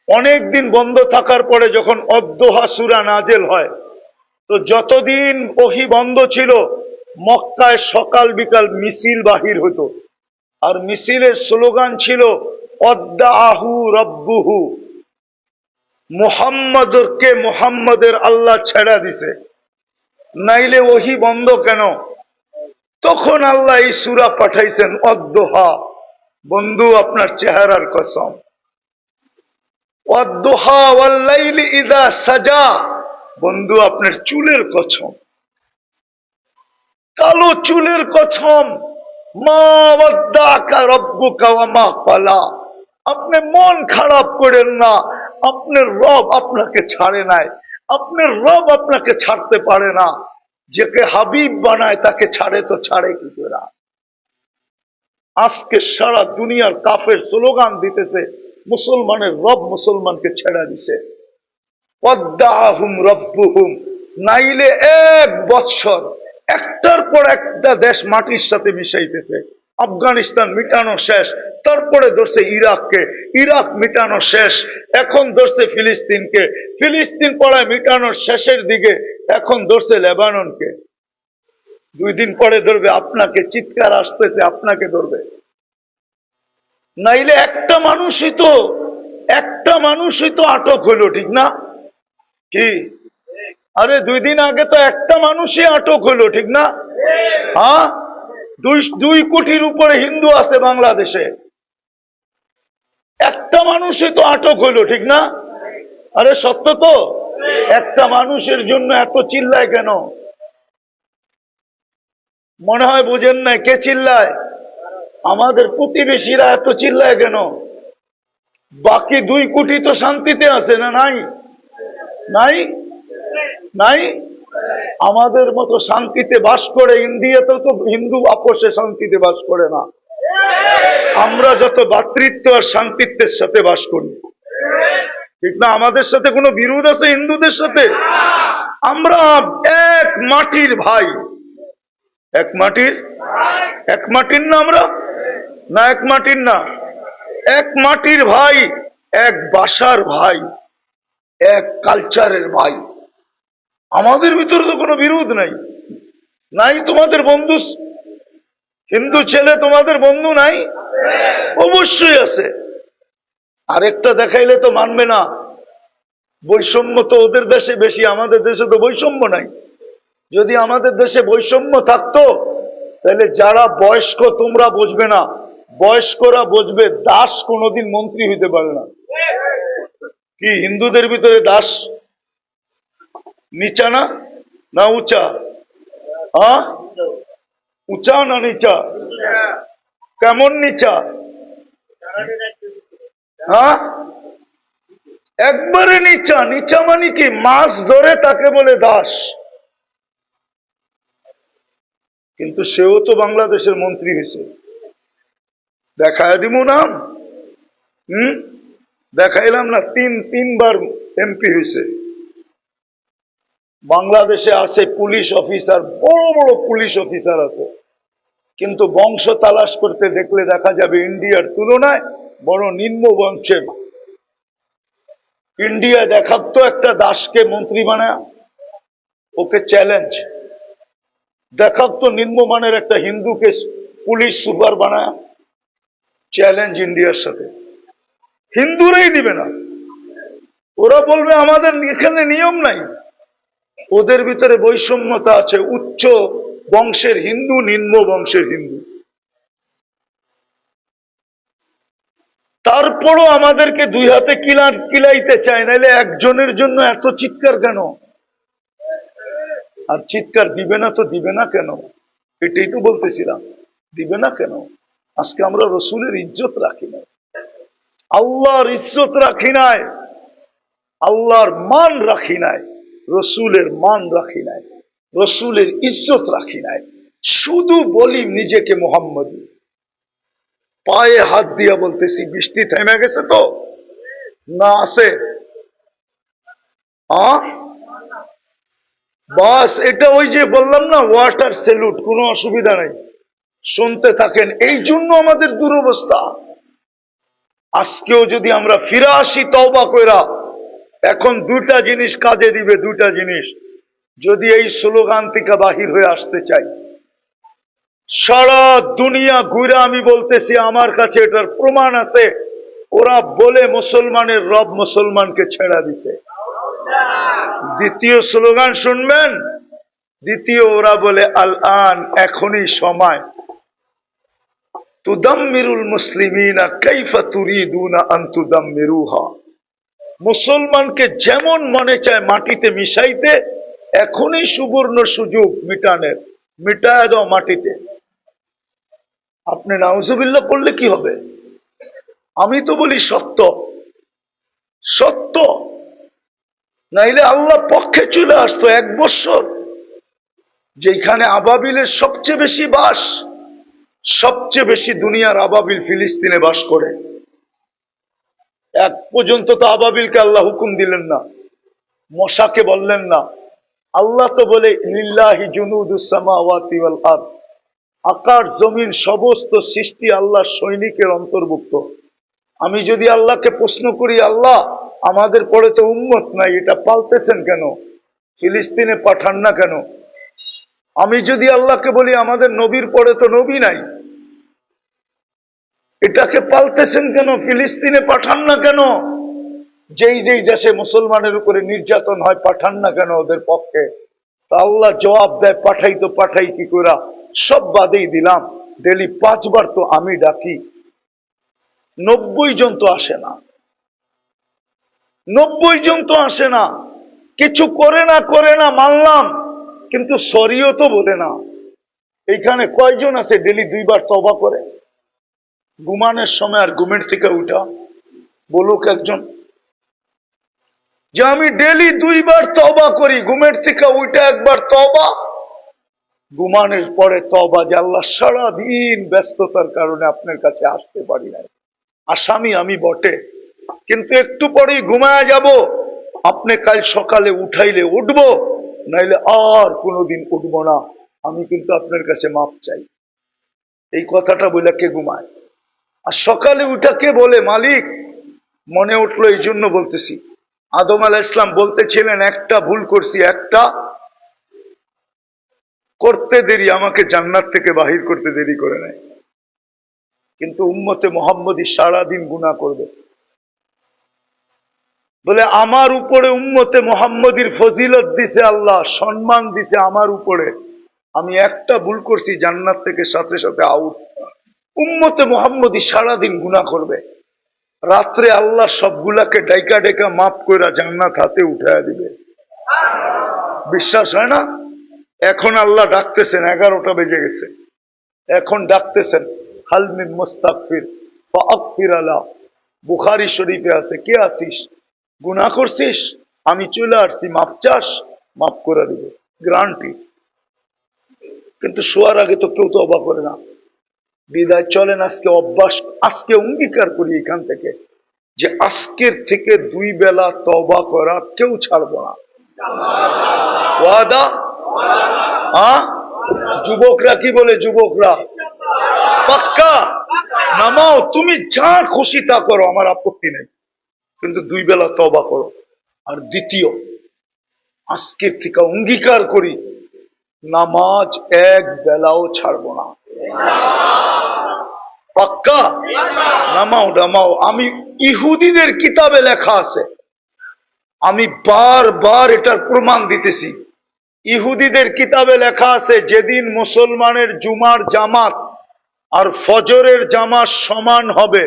অনেকদিন বন্ধ থাকার পরে যখন অদ্দোহা সূরা নাজেল হয়, তো যতদিন ওহী বন্ধ ছিল মক্কায় সকাল বিকাল মিছিল বাহির হতো। আর মিছিলের স্লোগান ছিল অদ্দাআহু রব্বুহু, মুহাম্মদকে মুহাম্মদের আল্লাহ ছেড়া দিছে, নাইলে ওহী বন্ধ কেন? তখন আল্লাহ এই সূরা পাঠাইছেন অদ্দোহা। বন্ধু আপনার চেহারার কসম, ওয়াদ্দুহা ওয়াল লাইলি ইযা সাজা, বন্ধু আপনার চুলের কসম, কালো চুলের কসম। মা ওয়াদ্দাকা রব্বুকা ওয়া মা ক্বালা। আপনি মন খারাপ করেন না, আপনার রব আপনাকে ছাড়ে নাই। আপনার রব আপনাকে ছাড়তে পারে না। যাকে হাবিব বানায় তাকে ছাড়ে তো ছাড়ে কি করে? আজকে সারা দুনিয়ার কাফের স্লোগান দিতেছে মুসলমানের রব মুসলমানকে ছেড়ে দিছে। ওয়াদ্দাআহুম রাব্বুহুম, নাইলে 1 বৎসর একটার পর একটা দেশ মাটির সাথে মিশাইতেছে। আফগানিস্তান মিটানো শেষ, তারপরে ধরছে ইরাককে, ইরাক মিটানো শেষ, এখন ধরছে ফিলিস্তিনকে, ফিলিস্তিন পড়ায় মিটানোর শেষের দিকে, এখন ধরছে লেবাননকে। 2 দিন পরে ধরবে আপনাকে, চিৎকার আসতেছে আপনাকে ধরবে। নাইলে একটা মানুষই তো আটক হইলো, ঠিক না? কি আরে 2 দিন আগে তো একটা মানুষই আটক হইলো, ঠিক না? হ্যাঁ, 2 কোটির উপরে হিন্দু আছে বাংলাদেশে, একটা মানুষই তো আটক হইলো, ঠিক না? আরে সত্য তো। একটা মানুষের জন্য এত চিল্লায় কেন? মনে হয় বুঝেন না। কে চিল্লায়? আমাদের প্রতিবেশীরা এত চিল্লায় কেন? বাকি 2 কোটি তো শান্তিতে আছে না? নাই নাই নাই আমাদের মতো শান্তিতে বাস করে। ইন্ডিয়াতেও তো হিন্দু আপোষে শান্তিতে বাস করে না। আমরা যত ভ্রাতৃত্ব আর শান্তিত্বের সাথে বাস করি, ঠিক না? আমাদের সাথে কোনো বিরোধ আছে হিন্দুদের সাথে? আমরা এক মাটির ভাই, এক মাটির না আমরা, না এক মাটির না, এক মাটির ভাই, এক ভাষার ভাই, এক কালচারের ভাই। আমাদের ভিতরে তো কোনো বিরোধ নাই। নাই তোমাদের বন্ধু হিন্দু ছেলে, তোমাদের বন্ধু নাই? অবশ্যই আছে। আরেকটা দেখাইলে তো মানবে না। বৈষম্য তো ওদের দেশে বেশি, আমাদের দেশে তো বৈষম্য নাই। যদি আমাদের দেশে বৈষম্য থাকতো তাহলে যারা বয়স্ক, তোমরা বুঝবে না, বয়স্করা বুঝবে, দাস কোনোদিন মন্ত্রী হইতে পারে না। কি হিন্দুদের ভিতরে দাস নিচা না, না উঁচা? হ্যাঁ, উঁচা না নিচা? কেমন নিচা? হ্যাঁ, একবারে নিচা। নিচা মানে কি? মাছ ধরে তাকে বলে দাস। কিন্তু সেও তো বাংলাদেশের মন্ত্রী হয়েছে। দেখায় দিব নাম? দেখাইলাম না? 3বার এমপি হয়েছে। বাংলাদেশে আছে পুলিশ অফিসার, বড় বড় পুলিশ অফিসার আছে, কিন্তু বংশ তালাশ করতে দেখলে দেখা যাবে ইন্ডিয়ার তুলনায় বড় নিম্ন বংশের। ইন্ডিয়া দেখাতো একটা দাসকে মন্ত্রী বানায়, ওকে চ্যালেঞ্জ। দেখাতো নিম্নমানের একটা হিন্দুকে পুলিশ সুপার বানায়, চ্যালেঞ্জ ইন্ডিয়ার সাথে। হিন্দুরাই দিবে না, ওরা বলবে আমাদের এখানে নিয়ম নাই। ওদের ভিতরে বৈষম্যতা আছে, উচ্চ বংশের হিন্দু, নিম্ন বংশের হিন্দু। তারপরও আমাদেরকে 2 হাতে কিলাইতে চায়, নাইলে একজনের জন্য এত চিৎকার কেন? আর চিৎকার দিবে না তো দিবে না কেন? এটাই তো বলতেছিলাম, দিবে না কেন? আজকে আমরা রসুলের ইজ্জত রাখি নাই, আল্লাহর ইজ্জত রাখি নাই, আল্লাহর মান রাখি নাই, রসুলের মান রাখি নাই, রসুলের ইজ্জত রাখি নাই। শুধু বলি নিজেকে মুহাম্মদী। পায়ে হাত দিয়া বলতেছি, বৃষ্টি থেমে গেছে তো না? আছে? বাস এটা ওই যে বললাম না, ওয়াটার স্যালুট, কোনো অসুবিধা নাই, শুনতে থাকেন। এই জন্য আমাদের দুরবস্থা। আজকেও যদি আমরা ফিরে আসি তওবা কইরা, এখন 2টা জিনিস কাজে দিবে, 2টা জিনিস। যদি এই স্লোগান থেকে বাহির হয়ে আসতে চাই, সারা দুনিয়া ঘুরে আমি বলতেছি, আমার কাছে এটার প্রমাণ আছে, ওরা বলে মুসলমানের রব মুসলমানকে ছেড়া দিছে। দ্বিতীয় স্লোগান শুনবেন, দ্বিতীয় ওরা বলে আল আন, এখনই সময়, তুদাম্মিরুল মুসলিমিনা কাইফা তুরিদুনা আন তুদাম্মিরুহা। মুসলমানকে যেমন মনে চায় মাটিতে মিশাইতে, এখনই সুবর্ণ সুযোগ মিটানের, মিটায় দাও মাটিতে। আপনি নাউজুবিল্লাহ পড়লে কি হবে? আমি তো বলি সত্য, সত্য। নাইলে আল্লাহ পক্ষে চলে আসতো 1 বছর, যেখানে আবাবিলের সবচেয়ে বেশি বাস, সবচেয়ে বেশি দুনিয়ার আবাবিল ফিলিস্তিনে বাস করে। এক পর্যন্ত তো আবাবিলকে আল্লাহ হুকুম দিলেন না, মশাকে বললেন না। আল্লাহ তো বলে লিল্লাহি জুনুদুস সামাওয়াতি ওয়াল আরদ, আকাশ জমিন সমস্ত সৃষ্টি আল্লাহর সৈনিকের অন্তর্ভুক্ত। আমি যদি আল্লাহকে প্রশ্ন করি, আল্লাহ আমাদের পরে তো উম্মত নাই, এটা পালতেছেন কেন? ফিলিস্তিনে পাঠান না কেন? আমি যদি আল্লাহকে বলি আমাদের নবীর পরে তো নবী নাই, এটাকে পালতেছেন কেন? ফিলিস্তিনে পাঠান না কেন? যেই যেই দেশে মুসলমানের উপরে নির্যাতন হয় পাঠান না কেন ওদের পক্ষে? তা আল্লাহ জবাব দেয়, পাঠাই তো পাঠাই কি করে, সব বাদেই দিলাম, ডেলি 5 বার তো আমি ডাকি, 90 জন তো আসে না, 90 জন তো আসে না, কিছু করে না মানলাম, কিন্তু সরিও তো বলে না। এইখানে কয়জন আছে ডেলি 2 বার তওবা করে? ঘুমানোর সময় আর ঘুমের থেকে উঠা বলুক একজন যে আমি ডেলি 2 বার তওবা করি, ঘুমের থেকে উঠে একবার তওবা, ঘুমানোর পরে তওবা যে আল্লাহ সারাদিন ব্যস্ততার কারণে আপনার কাছে আসতে পারি নাই, আসামি আমি বটে, কিন্তু একটু পরেই ঘুমায় যাব, আপনি কাল সকালে উঠাইলে উঠবো, নাইলে আর কোনোদিন উঠবো না, আমি কিন্তু আপনার কাছে মাপ চাই। এই কথাটা বলে কে ঘুমায়? আর সকালে উঠা কে বলে মালিক? মনে উঠলো এই জন্য বলতেছি, আদম আলাইহিস সালাম বলতেছিলেন একটা ভুল করছি, একটা করতে দেরি, আমাকে জান্নাত থেকে বাহির করতে দেরি করে নেয়, কিন্তু উম্মতে মুহাম্মদী সারাদিন গুনাহ করবে। বলে আমার উপরে উম্মতে মুহাম্মদীর ফজিলত দিছে আল্লাহ, সম্মান দিছে আমার উপরে, আমি একটা ভুল করছি জান্নাত থেকে সাথে সাথে আউট। উম্মতে মুহাম্মদী সারাদিন গুনাহ করবে, রাত্রে আল্লাহ সবগুলাকে ডাইকা ডাইকা মাফ করে জান্নাত হাতে উঠাইয়া দিবে। বিশ্বাস হয় না? এখন আল্লাহ ডাকতেছেন, 11টা বেজে গেছে, এখন ডাকতেছেন হাল মিন মুস্তাগফির ফাগফির আলা। বুখারী শরীফে আছে, কে আছিস, গুনাহ করছিস, আমি চলে আসছি, মাপ চাস, মাফ করে দিব, গ্যারান্টি। কিন্তু শোয়ার আগে তো কেউ তওবা করে না। বিদায় চলেন আজকে অভ্যাস, আজকে অঙ্গীকার করি এখান থেকে যে আজকের থেকে 2 বেলা তওবা করা কেউ ছাড়বো না। ওয়াদা? হ্যাঁ? যুবকরা কি বলে? যুবকরা পাক্কা? নামাও, তুমি যা খুশি তা করো, আমার আপত্তি নেই, কিন্তু 2 বেলা তওবা করো। আর দ্বিতীয়, আজকের থেকে অঙ্গীকার করি নামাজ 1 বেলাও ছাড়বো না। পাক্কা? নামাও। আমি ইহুদিদের কিতাবে লেখা আছে, আমি বারবার এটার প্রমাণ দিতেছি, ইহুদিদের কিতাবে লেখা আছে যেদিন মুসলমানের জুমার জামাত আর ফজরের জামাত সমান হবে,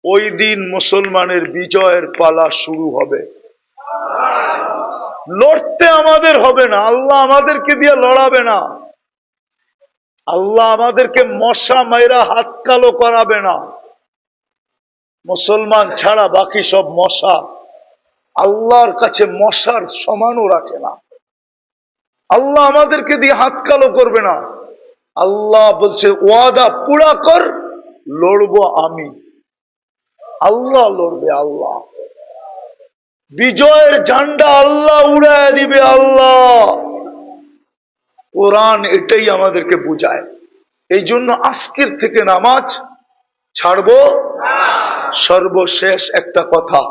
ওই দিন মুসলমানের বিজয়ের পালা শুরু হবে। লড়তে আমাদের হবে না, আল্লাহ আমাদেরকে দিয়ে লড়াবে না, আল্লাহ আমাদেরকে মশা মাইরা হাত কালো করাবে না। মুসলমান ছাড়া বাকি সব মশা, আল্লাহর কাছে মশার সমানও রাখে না। আল্লাহ আমাদেরকে দিয়ে হাত কালো করবে না। আল্লাহ বলছে ওয়াদা পুরা কর, লড়বো আমি। আল্লাহ লড়বে, আল্লাহ বিজয়ের ঝান্ডা আল্লাহ উড়ায় দিবে। আল্লাহ, কোরআন এটাই আমাদেরকে বুঝায়। এই জন্য আজকের থেকে নামাজ ছাড়বো। সর্বশেষ একটা কথা,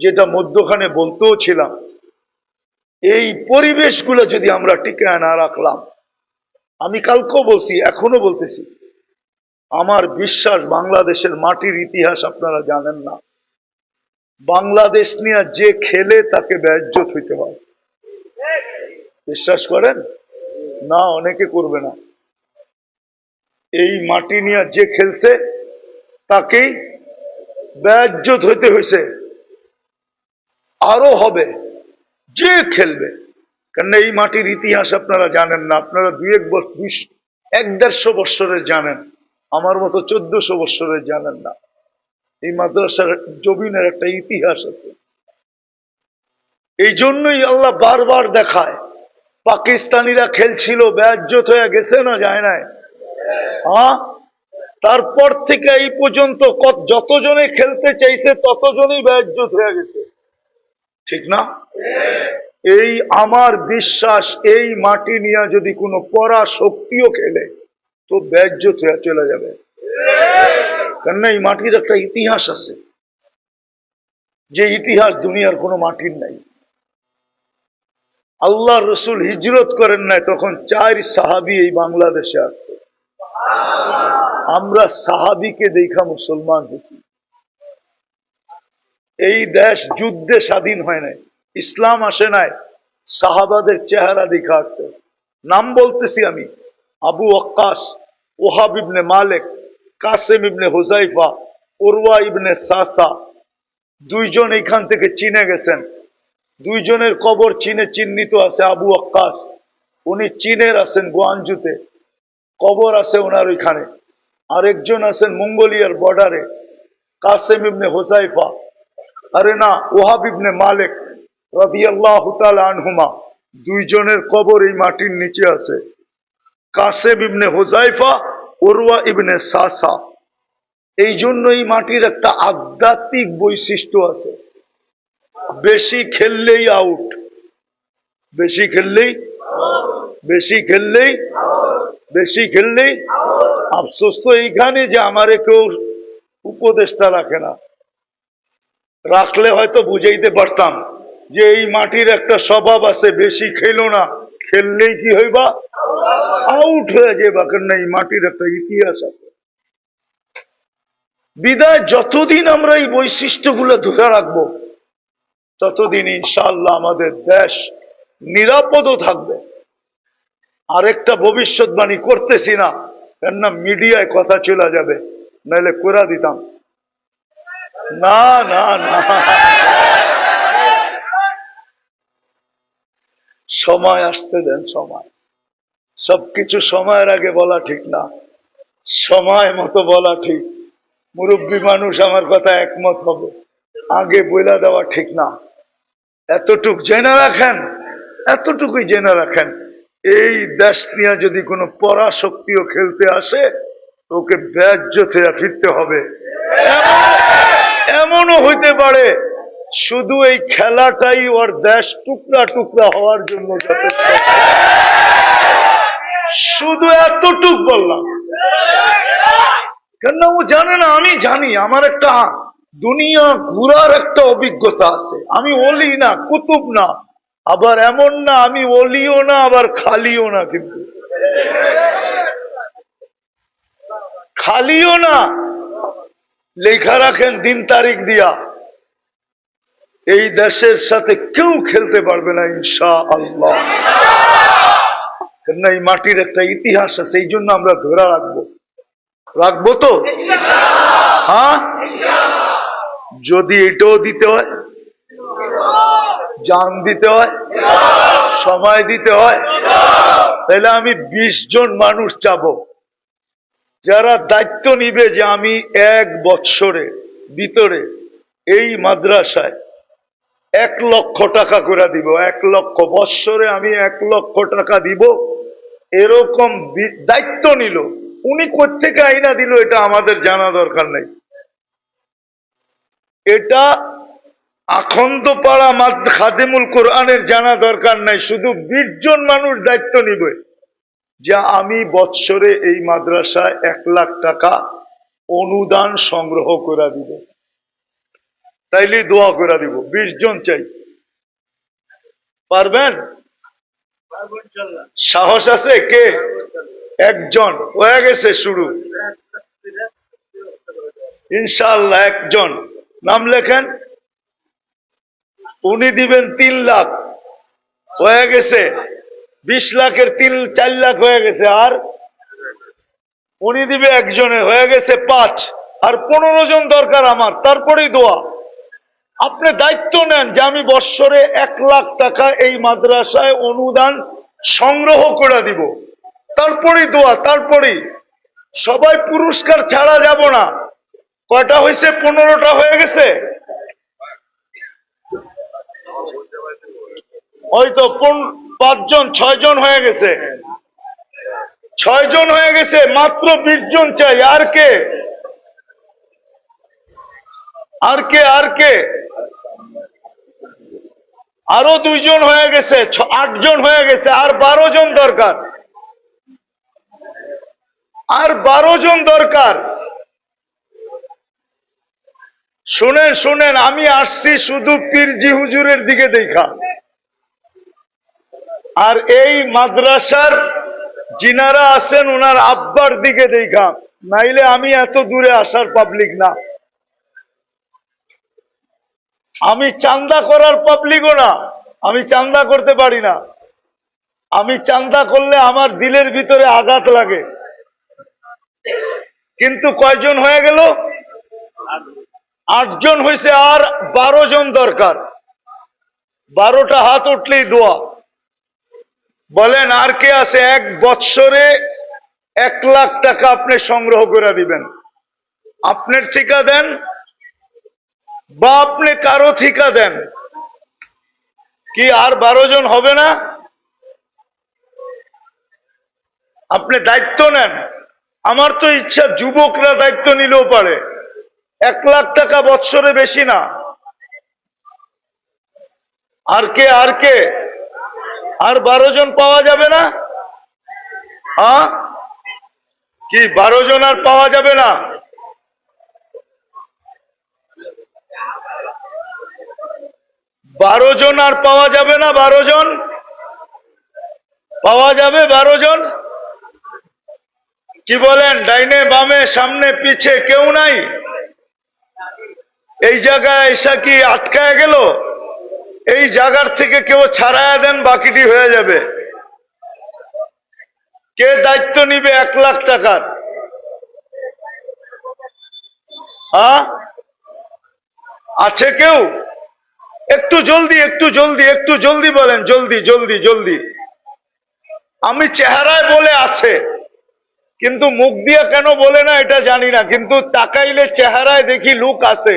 যেটা মধ্যখানে বলতেও ছিলাম, এই পরিবেশগুলো যদি আমরা টিকায় না রাখলাম, আমি কালকেও বলছি, এখনো বলতেছি, আমার বিশ্বাস বাংলাদেশের মাটির ইতিহাস আপনারা জানেন না। বাংলাদেশ নিয়ে যে খেলে তাকে বেইজ্জত হইতে হয়। বিশ্বাস করেন না? অনেকে করবে না। এই মাটি নিয়ে যে খেলছে তাকেই বেইজ্জত হইতে হয়েছে, আরো হবে যে খেলবে। কেন এই মাটির ইতিহাস আপনারা জানেন না, আপনারা 150 বৎসরের জানেন, আমার মতো 1400 বৎসরের জানেন না। এই মাদ্রাসার জমিনের একটা ইতিহাস আছে। এই জন্যই আল্লাহ বারবার দেখায়, পাকিস্তানিরা খেলছিল, বেইজ্জত হয়ে গেছে না যায় নাই? হ্যাঁ, তারপর থেকে এই পর্যন্ত যতজনে খেলতে চাইছে ততজনই বেইজ্জত হয়ে গেছে। ঠিক না? এই আমার বিশ্বাস, এই মাটি নিয়ে যদি কোনো পরা শক্তিও খেলে তো বেজ্জত হয়ে চলে যাবে। কেননা এই মাটির একটা ইতিহাস আছে, যে ইতিহাস দুনিয়ার কোনো মাটির নাই। আল্লাহ রসুল হিজরত করেন নাই, তখন 4 সাহাবী এই বাংলাদেশে আসতো। আমরা সাহাবীকে দেখা মুসলমান হয়েছি। এই দেশ যুদ্ধে স্বাধীন হয় নাই, ইসলাম আসে নাই, সাহাবাদের চেহারা দেখা আসছে। নাম বলতেছি আমি: আবু ওয়াক্কাস, ওহাব ইবনে মালিক, কাসেম ইবনে হুজাইফা, উরওয়া ইবনে সাসা। 2 জন এখান থেকে চীনে গেছেন। 2 জনের কবর চীনে চিহ্নিত আছে। আবু ওয়াক্কাস উনি চীনের আছেন, গুয়ানজুতে কবর আছে ওনার ওইখানে। আরেকজন আছেন মঙ্গোলিয়ার বর্ডারে, কাসেম ইবনে হুজাইফা। আরে না, ওহাব ইবনে মালিক রাদিয়াল্লাহু তাআলা আনহুমা, 2 জনের কবর এই মাটির নিচে আছে। কাসেম ইবনে হুজাইফা, উরওয়া ইবনে সাসা। এই জন্য এই মাটির একটা আধ্যাত্মিক বৈশিষ্ট্য আছে। বেশি খেললেই আউট, বেশি খেললেই বেশি খেললেই। আফসোস তো এইখানে যে আমারে কেউ উপদেষ্টা রাখে না। রাখলে হয়তো বুঝাইতে পারতাম যে এই মাটির একটা স্বভাব আছে, বেশি খেলো না, খেললেই কি হইবা, আউট হয়ে যাবা। কেন এই মাটির একটা ইতিহাস আছে। বিদায় যতদিন আমরা এই বৈশিষ্ট্যগুলো ধরে রাখবো ততদিন ইনশাআল্লাহ আমাদের দেশ নিরাপদও থাকবে। আরেকটা ভবিষ্যৎবাণী করতেছি না, কেননা মিডিয়ায় কথা চলে যাবে, নাহলে করে দিতাম। না না না, সময় আসতে দেন। সময়, সবকিছু সময়ের আগে বলা ঠিক না, সময় মতো বলা ঠিক। মুরব্বী মানুষ আমার কথা একমত হবে, আগে বইলা দেওয়া ঠিক না। এতটুক জেনে রাখেন, এতটুকুই জেনে রাখেন, এই দেশ নিয়ে যদি কোনো পরাশক্তিও খেলতে আসে ওকে বেজ্জত হয়ে ফিরতে হবে। এমনও হইতে পারে শুধু এই খেলাটাই ওর দেশ টুকরা টুকরা হওয়ার জন্য যথেষ্ট। শুধু এতটুক বললাম, কেন ও জানে না, আমি জানি। আমার একটা দুনিয়া ঘুরার একটা অভিজ্ঞতা আছে। আমি ওলি না, কুতুব না, আবার এমন না আমি ওলিও না আবার খালিও না, কিন্তু খালিও না। লেখা রাখেন দিন তারিখ দিয়া, এই দেশের সাথে কেউ খেলতে পারবে না ইনশাআল্লাহ। কেননা এই মাটির একটা ইতিহাস আছে, এই জন্য আমরা ধরে রাখবো। রাখবো তো? হ্যাঁ, যদি এটাও দিতে হয়, জান দিতে হয়, সময় দিতে হয়, তাহলে আমি 20 জন মানুষ চাবো যারা দায়িত্ব নিবে যে আমি 1 বছরের ভিতরে এই মাদ্রাসায় 1 লক্ষ টাকা করে দিব। 1 লক্ষ বৎসরে আমি 1 লক্ষ টাকা দিব, এরকম দায়িত্ব নিল। উনি কোত্থেকে আইনা দিল এটা আমাদের জানা দরকার নাই। এটা আখন্দপাড়া খাদিমুল কোরআনের জানা দরকার নাই। শুধু 20 জন মানুষ দায়িত্ব নিবে যে আমি বৎসরে এই মাদ্রাসায় 1 লাখ টাকা অনুদান সংগ্রহ করে দিব, তাইলে দোয়া করে দিব। 20 জন চাই, পারবেন? সাহস আছে কে? 1 জন হয়ে গেছে শুরু, ইনশাআল্লাহ। 1 জন নাম লেখেন, উনি দিবেন 3 লাখ, হয়ে গেছে 20 লাখের 4 লাখ হয়ে গেছে। আর উনি দিবে 1 জনে, হয়ে গেছে 5। আর 15 জন দরকার আমার, তারপরেই দোয়া। আপনি দায়িত্ব নেন যে আমি বৎসরে 1 লাখ টাকা এই মাদ্রাসায় অনুদান সংগ্রহ করে দিব, তারপরেই দোয়া। তারপরেই সবাই পুরস্কার ছাড়া যাব না। কয়টা হয়েছে? 15টা হয়ে গেছে। হয়তো 5 জন 6 জন হয়ে গেছে, 6 জন হয়ে গেছে। মাত্র 20 জন চাই। আর কে? আর কে? আর কে? আরো 2 জন হয়ে গেছে, 8 জন হয়ে গেছে, আর 12 জন দরকার, আর 12 জন দরকার। শুনেন শুনেন, আমি আসছি শুধু পীরজি হুজুরের দিকে দেখা, আর এই মাদ্রাসার যিনারা আছেন ওনার আব্বার দিকে দেখা, নাইলে আমি এত দূরে আসার পাবলিক না। আমি চান্দা করার পাবলিকও না, আমি চান্দা করতে পারি না। আমি চান্দা করলে আমার দিলের ভিতরে আঘাত লাগে। কিন্তু কয়জন হয়ে গেল? 8 জন হয়েছে, আর 12 জন দরকার। 12টা হাত উঠলেই দোয়া। বলেন আর কে আছে 1 বৎসরে 1 লাখ টাকা আপনি সংগ্রহ করে দিবেন? আপনার ঠিকা দেন বা আপনি কারো ঠিকা দেন, কি আর 12 জন হবে না? আপনি দায়িত্ব নেন। আমার তো ইচ্ছা যুবকরা দায়িত্ব নিলেও পারে। 1 লাখ টাকা বৎসরে বেশি না। আর কে আর কে? আর 12 জন পাওয়া যাবে না? কি 12 জন আর পাওয়া যাবে না? 12 জন আর পাওয়া যাবে না? 12 জন পাওয়া যাবে? 12 জন কি বলেন? ডাইনে বামে সামনে পিছে কেউ নাই? এই জায়গায় এসা কি আটকায় গেল? এই জায়গার থেকে কেউ ছাড়ায়া দেন, বাকিটি হয়ে যাবে। কে দায়িত্ব নিবে 1 লাখ টাকার? আছে কেউ? একটু জলদি, একটু জলদি, একটু জলদি বলেন, জলদি জলদি জলদি। আমি চেহারায় বলে আছে, কিন্তু মুখ দিয়ে কেন বলে না এটা জানি না, কিন্তু তাকাইলে চেহারায় দেখি লোক আছে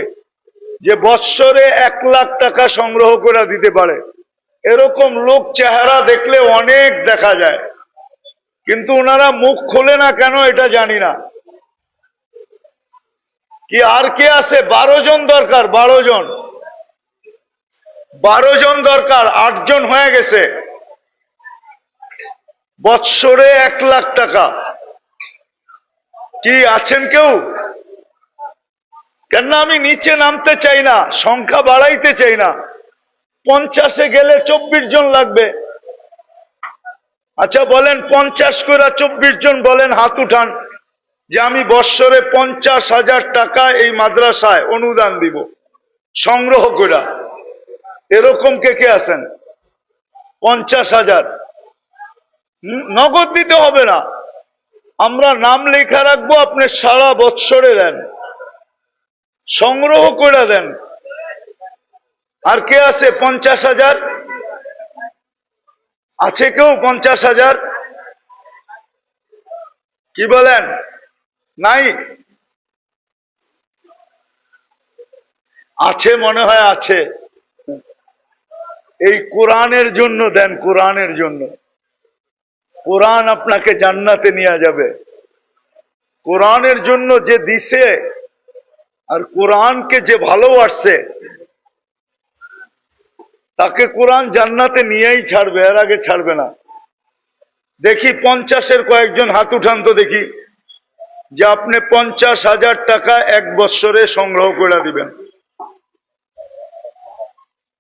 যে বৎসরে 1 লাখ টাকা সংগ্রহ করে দিতে পারে। এরকম লোক চেহারা দেখলে অনেক দেখা যায়, কিন্তু ওনারা মুখ খোলে না কেন এটা জানি না। কি আর কে আছে? 12 জন দরকার, 12 জন, 12 জন দরকার। 8 জন হয়ে গেছে। বৎসরে 1 লাখ টাকা। কি আছেন কেউ? কেন আমি নিচে নামতে চাই না, সংখ্যা বাড়াইতে চাই না। 50-এ গেলে 24 জন লাগবে। আচ্ছা বলেন 50 করে 24 জন বলেন, হাত উঠান যে আমি বৎসরে 50,000 টাকা এই মাদ্রাসায় অনুদান দিব সংগ্রহ করে। এরকম কে কে আছেন? 50,000 নগদ দিতে হবে না, আমরা নাম লেখা রাখবো, আপনি সারা বৎসরে দেন, সংগ্রহ করে দেন। আর কে আছে 50,000? আছে কেউ 50,000? কি বলেন? নাই? আছে মনে হয়, আছে। এই কোরআনের জন্য দেন, কোরআনের জন্য। কোরআন আপনাকে জান্নাতে নিয়ে যাবে। কোরআনের জন্য যে দিছে আর কোরআনকে যে ভালোবাসছে তাকে কোরআন জান্নাতে নিয়েই ছাড়বে, এর আগে ছাড়বে না। দেখি 50-এর কয়েকজন হাত উঠান তো দেখি, যে আপনি 50,000 টাকা 1 বৎসরে সংগ্রহ করে দিবেন।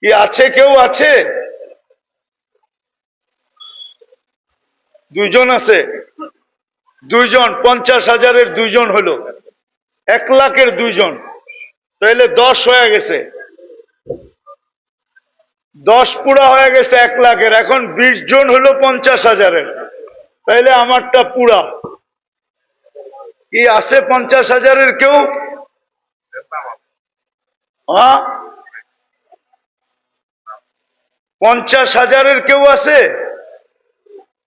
কি আছে কেউ? আছে? 2 জন আছে। 2 জন, 50,000-এর 2 জন হলো 1 লাখের 2 জন, তাহলে 10 হয়ে গেছে। 10 পুরা হয়ে গেছে 1 লাখের। এখন 20 জন হলো 50,000-এর, তাইলে আমারটা পুরা। কি আছে 50,000-এর কেউ? 50,000-এর কেউ আছে?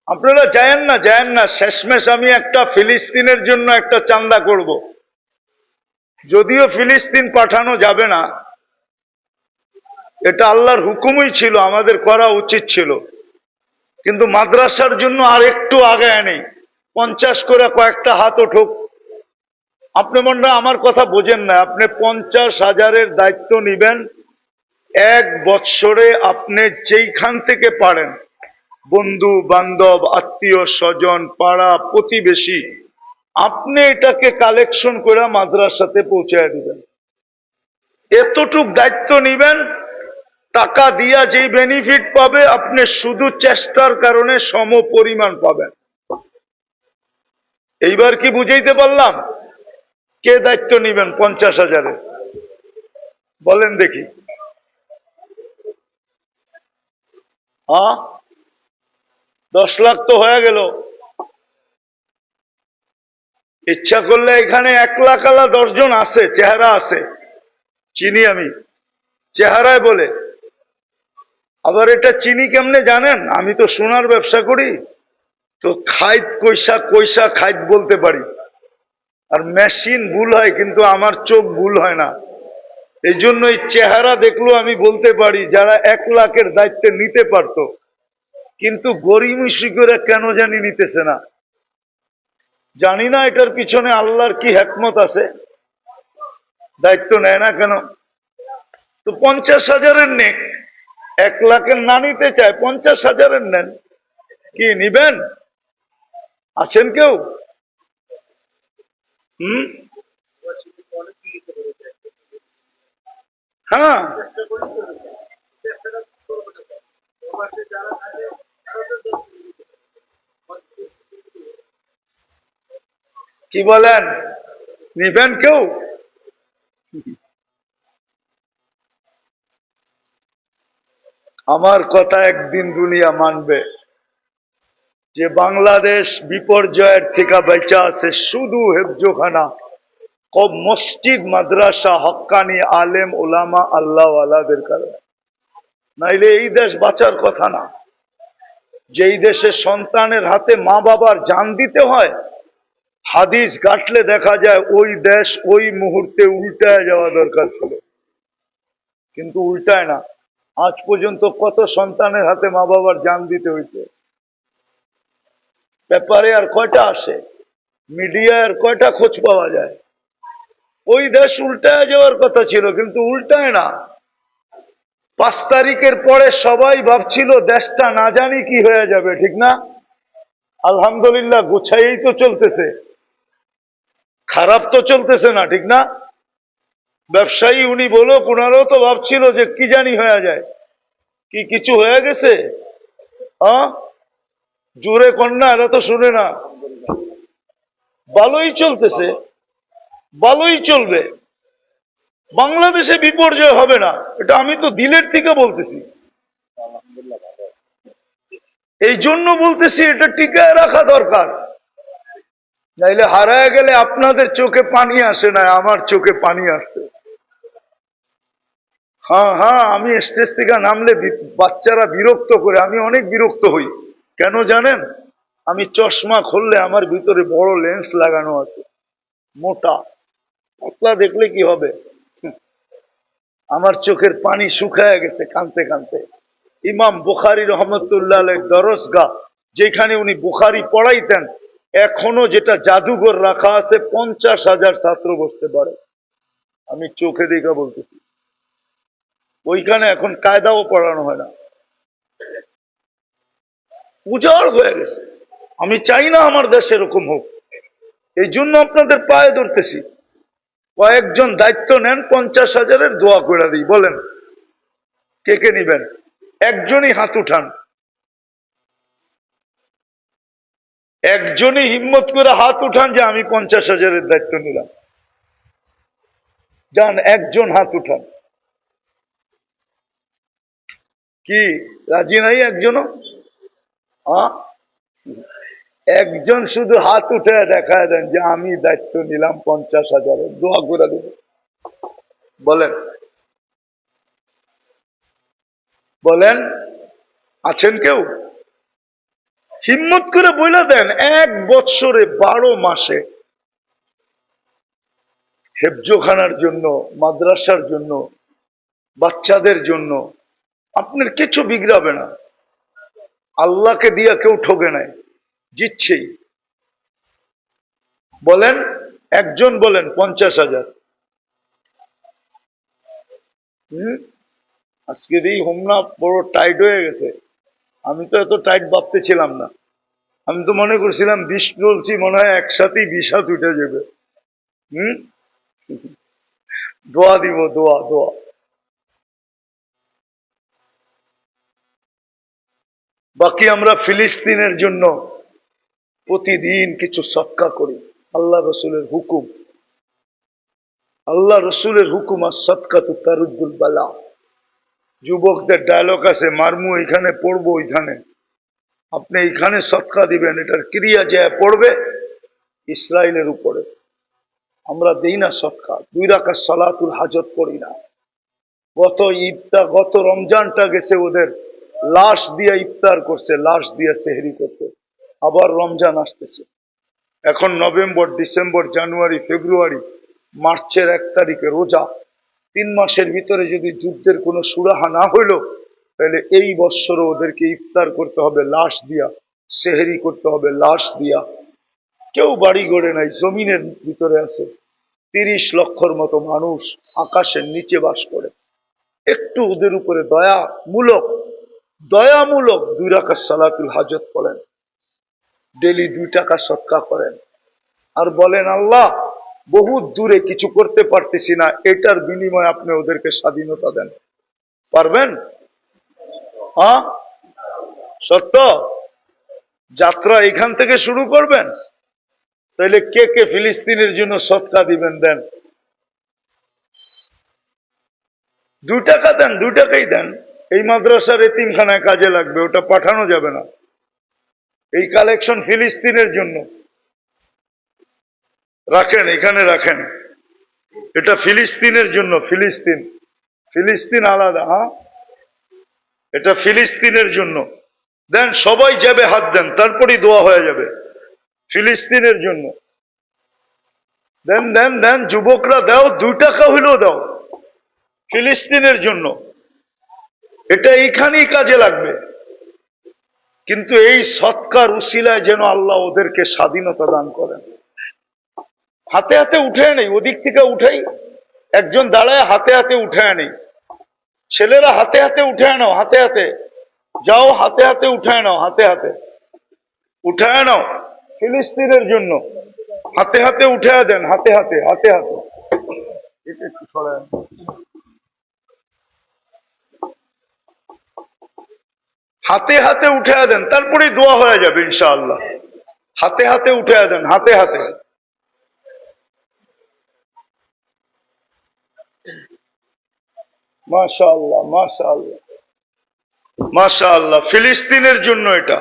আপনারা যায়েন না, যায়েন না। শেষমেশ আমি একটা ফিলিস্তিনের জন্য একটা চান্দা করব। যদিও ফিলিস্তিন পাঠানো যাবে না, এটা আল্লাহর হুকুমই ছিল, আমাদের করা উচিত ছিল, কিন্তু মাদ্রাসার জন্য আর একটু আগায় নেই। 50 করে কয়েকটা হাত উঠুক। আপনি মনে হয় আমার কথা বোঝেন না। আপনি 50,000-এর দায়িত্ব নিবেন, এক বৎসরে আপনি যেইখান থেকে পারেন, বন্ধু বান্ধব আত্মীয় স্বজন পাড়া প্রতিবেশী, আপনি এটাকে কালেকশন করে মাদ্রাসাতে পৌঁছায় দিবেন। এতটুক দায়িত্ব নিবেন, টাকা দিয়া যেই বেনিফিট পাবে আপনি শুধু চেষ্টার কারণে সম পরিমাণ পাবেন। এইবার কি বুঝাইতে পারলাম? কে দায়িত্ব নিবেন 50,000-এর? বলেন দেখি। হ্যাঁ, 10 লাখ তো হয়ে গেল। ইচ্ছা করলে এখানে 1 লাখ আলা 10 জন আছে, চেহারা আছে, চিনি আমি, চেহারায় বলে। আবার এটা চিনি কেমনে জানেন? আমি তো সোনার ব্যবসা করি, তো খাইত কইসা কইসা খাইত বলতে পারি। আর মেশিন ভুল হয় কিন্তু আমার চোখ ভুল হয় না। এই জন্য এই চেহারা দেখলো আমি বলতে পারি যারা 1 লাখের দায়িত্বে নিতে পারতো, কিন্তু গরিমসি করে কেন জানি নিতেছে না। জানি না এটার পিছনে আল্লাহর কি হিকমত আছে, দায়িত্ব নেয় না কেন। তো 50,000-এর নেক, 1 লাখের না নিতে চায়, 50,000-এর নেন। কি নিবেন? আছেন কেউ? হ্যাঁ, কি বলেন? নিবেন কেউ? আমার কথা একদিন দুনিয়া মানবে যে বাংলাদেশ বিপর্যয়ের থেকে বেঁচে আছে শুধু হেফজোখানা, কব মসজিদ মাদ্রাসা হক্কানি আলেম ওলামা আল্লাহ আলাদের কারণে। নাইলে এই দেশ বাঁচার কথা না। যেই দেশে সন্তানের হাতে মা বাবার জান দিতে হয়, হাদিস ঘাটলে দেখা যায় ওই দেশ ওই মুহূর্তে উল্টায় যাওয়া দরকার ছিল, কিন্তু উল্টায় না। আজ পর্যন্ত কত সন্তানের হাতে মা বাবার জান দিতে হইছে। পেপারে আর কয়টা আসে, মিডিয়ায় আর কয়টা খোঁজ পাওয়া যায়? ওই দেশ উল্টায় যাওয়ার কথা ছিল, কিন্তু উল্টায় না। 5 তারিখের পরে সবাই ভাবছিল দেশটা না জানি কি হয়ে যাবে, ঠিক না? আলহামদুলিল্লাহ গুছাইয়েই তো চলতেছে, খারাপ তো চলতেছে না, ঠিক না? ব্যবসায়ী উনি বলো, ওনারাও তো ভাবছিল যে কি জানি হয়ে যায়। কি কিছু হয়ে গেছে? জোরে কন্যা, এরা তো শুনে না। ভালোই চলতেছে, ভালোই চলবে। বাংলাদেশে বিপর্যয় হবে না, এটা আমি তো দিলের থেকে বলতেছি। এই জন্য বলতেছি এটা টিকায় রাখা দরকার। নাইলে হারায় গেলে আপনাদের চোখে পানি আসে না, আমার চোখে পানি আসছে। হ্যাঁ হ্যাঁ, আমি স্টেজ থেকে নামলে বাচ্চারা বিরক্ত করে, আমি অনেক বিরক্ত হই। কেন জানেন? আমি চশমা খুললে আমার ভিতরে বড় লেন্স লাগানো আছে, মোটা। পাতলা দেখলে কি হবে? আমার চোখের পানি শুকায় গেছে কানতে কানতে। ইমাম বুখারী রহমতুল্লাহ আলাইহির দরসগাহ, যেখানে উনি বুখারী পড়াইতেন, এখনো যেটা জাদুঘর রাখা আছে, 50,000 ছাত্র বসতে পারে। আমি চোখে দেখা বলতেছি। ওইখানে এখন কায়দাও পড়ানো হয় না, উজাড় হয়ে গেছে। আমি চাই না আমার দেশ এরকম হোক, এই জন্য আপনাদের পায়ে ধরতেছি। কয়েকজন দায়িত্ব নেন, 50,000-এর দোয়া করে দিই। বলেন কে কে নিবেন? একজনই হাত উঠান, একজনই হিম্মত করে হাত উঠান যে আমি 50,000-এর দায়িত্ব নিলাম। যান, একজন হাত উঠান। কি রাজি নাই একজনও? একজন শুধু হাত উঠে দেখায় দেন যে আমি দায়িত্ব নিলাম 50,000-এর, দোয়া করে দেব। বলেন বলেন, আছেন কেউ? হিম্মত করে বলে দেন। 1 বৎসরে 12 মাসে হেফজোখানার জন্য, মাদ্রাসার জন্য, বাচ্চাদের জন্য আপনার কিছু বিগড়াবে না। আল্লাহকে দিয়া কেউ ঠকে নাই, জিতছেই। বলেন, একজন বলেন 50,000। আজকে এই হোমনা বড় টাইট হয়ে গেছে। আমি তো এত টাইট ভাবতেছিলাম না। আমি তো মনে করছিলাম 20 বলছি, মনে হয় একসাথেই 20 হাত উঠে যাবে। হুম, দোয়া দিব, দোয়া দোয়া। বাকি আমরা ফিলিস্তিনের জন্য প্রতিদিন কিছু সদকা করি। আল্লাহ রসুলের হুকুম, আল্লাহ রসুলের হুকুম, আর সদকা তো তারুদ্দুল বালা। যুবকদের ডায়লগ আছে, মারমু এখানে পড়বো ওইখানে। আপনি এইখানে সদকা দিবেন, এটার ক্রিয়া যে পড়বে ইসরায়েলের উপরে। আমরা দেই না সদকা, 2 রাকাত সালাতুল হাজত পড়ি না। গত ঈদটা, গত রমজানটা গেছে ওদের লাশ দিয়ে ইফতার করছে, লাশ দিয়ে সেহরি করছে। আবার রমজান আসতেছে। এখন নভেম্বর, ডিসেম্বর, জানুয়ারি, ফেব্রুয়ারি, মার্চের 1 তারিখে রোজা। 3 মাসের ভিতরে যদি যুদ্ধের কোনো সুরাহা না হইল, তাহলে এই বৎসরও ওদেরকে ইফতার করতে হবে লাশ দিয়া, সেহরি করতে হবে লাশ দিয়া। কেউ বাড়ি গড়ে নাই, জমিনের ভিতরে আছে। 30 লক্ষর মতো মানুষ আকাশের নিচে বাস করে। একটু ওদের উপরে দয়ামূলক 2 রাকাত সালাতুল হাজত পড়েন, ডেলি 2 টাকা সদকা করেন, আর বলেন আল্লাহ বহুত দূরে কিছু করতে পারতেছি না, এটার বিনিময়ে আপনি ওদেরকে স্বাধীনতা দেন। পারবেন? হ্যাঁ, সত্য। যাত্রা এখান থেকে শুরু করবেন। তাহলে কে কে ফিলিস্তিনের জন্য সদকা দিবেন? দেন, 2 টাকা দেন, 2 টাকাই দেন। এই মাদ্রাসার এতিমখানায় কাজে লাগবে, ওটা পাঠানো যাবে না। এই কালেকশন ফিলিস্তিনের জন্য রাখেন, এখানে রাখেন। এটা ফিলিস্তিনের জন্য। ফিলিস্তিন, ফিলিস্তিন আলাদা। হ্যাঁ, এটা ফিলিস্তিনের জন্য। দেন, সবাই যাবে, হাত দেন, তারপরেই দোয়া হয়ে যাবে। ফিলিস্তিনের জন্য দেন, দেন, দেন। যুবকরা দাও, 2 টাকা হইলেও দাও ফিলিস্তিনের জন্য। এটা এইখানেই কাজে লাগবে। কিন্তু এই সৎকার উসিলায় যেন আল্লাহ ওদেরকে স্বাধীনতা দান করেন। হাতে হাতে উঠে নেই, ওদিক থেকে উঠাই, একজন দাঁড়ায় হাতে হাতে উঠে নেই। ছেলেরা হাতে হাতে উঠে নাও, হাতে হাতে যাও, হাতে হাতে উঠে নাও, হাতে হাতে উঠে নাও ফিলিস্তিনের জন্য। হাতে হাতে উঠে দেন, হাতে হাতে, হাতে হাতে। এটা একটু সরায়, হাতে হাতে উঠে দেন, তারপরে দোয়া হয়ে যাবে ইনশাআল্লাহ। হাতে হাতে উঠে দেন, হাতে হাতে। মাশাআল্লাহ, মাশাআল্লাহ, মাশাআল্লাহ। ফিলিস্তিনের জন্য এটা।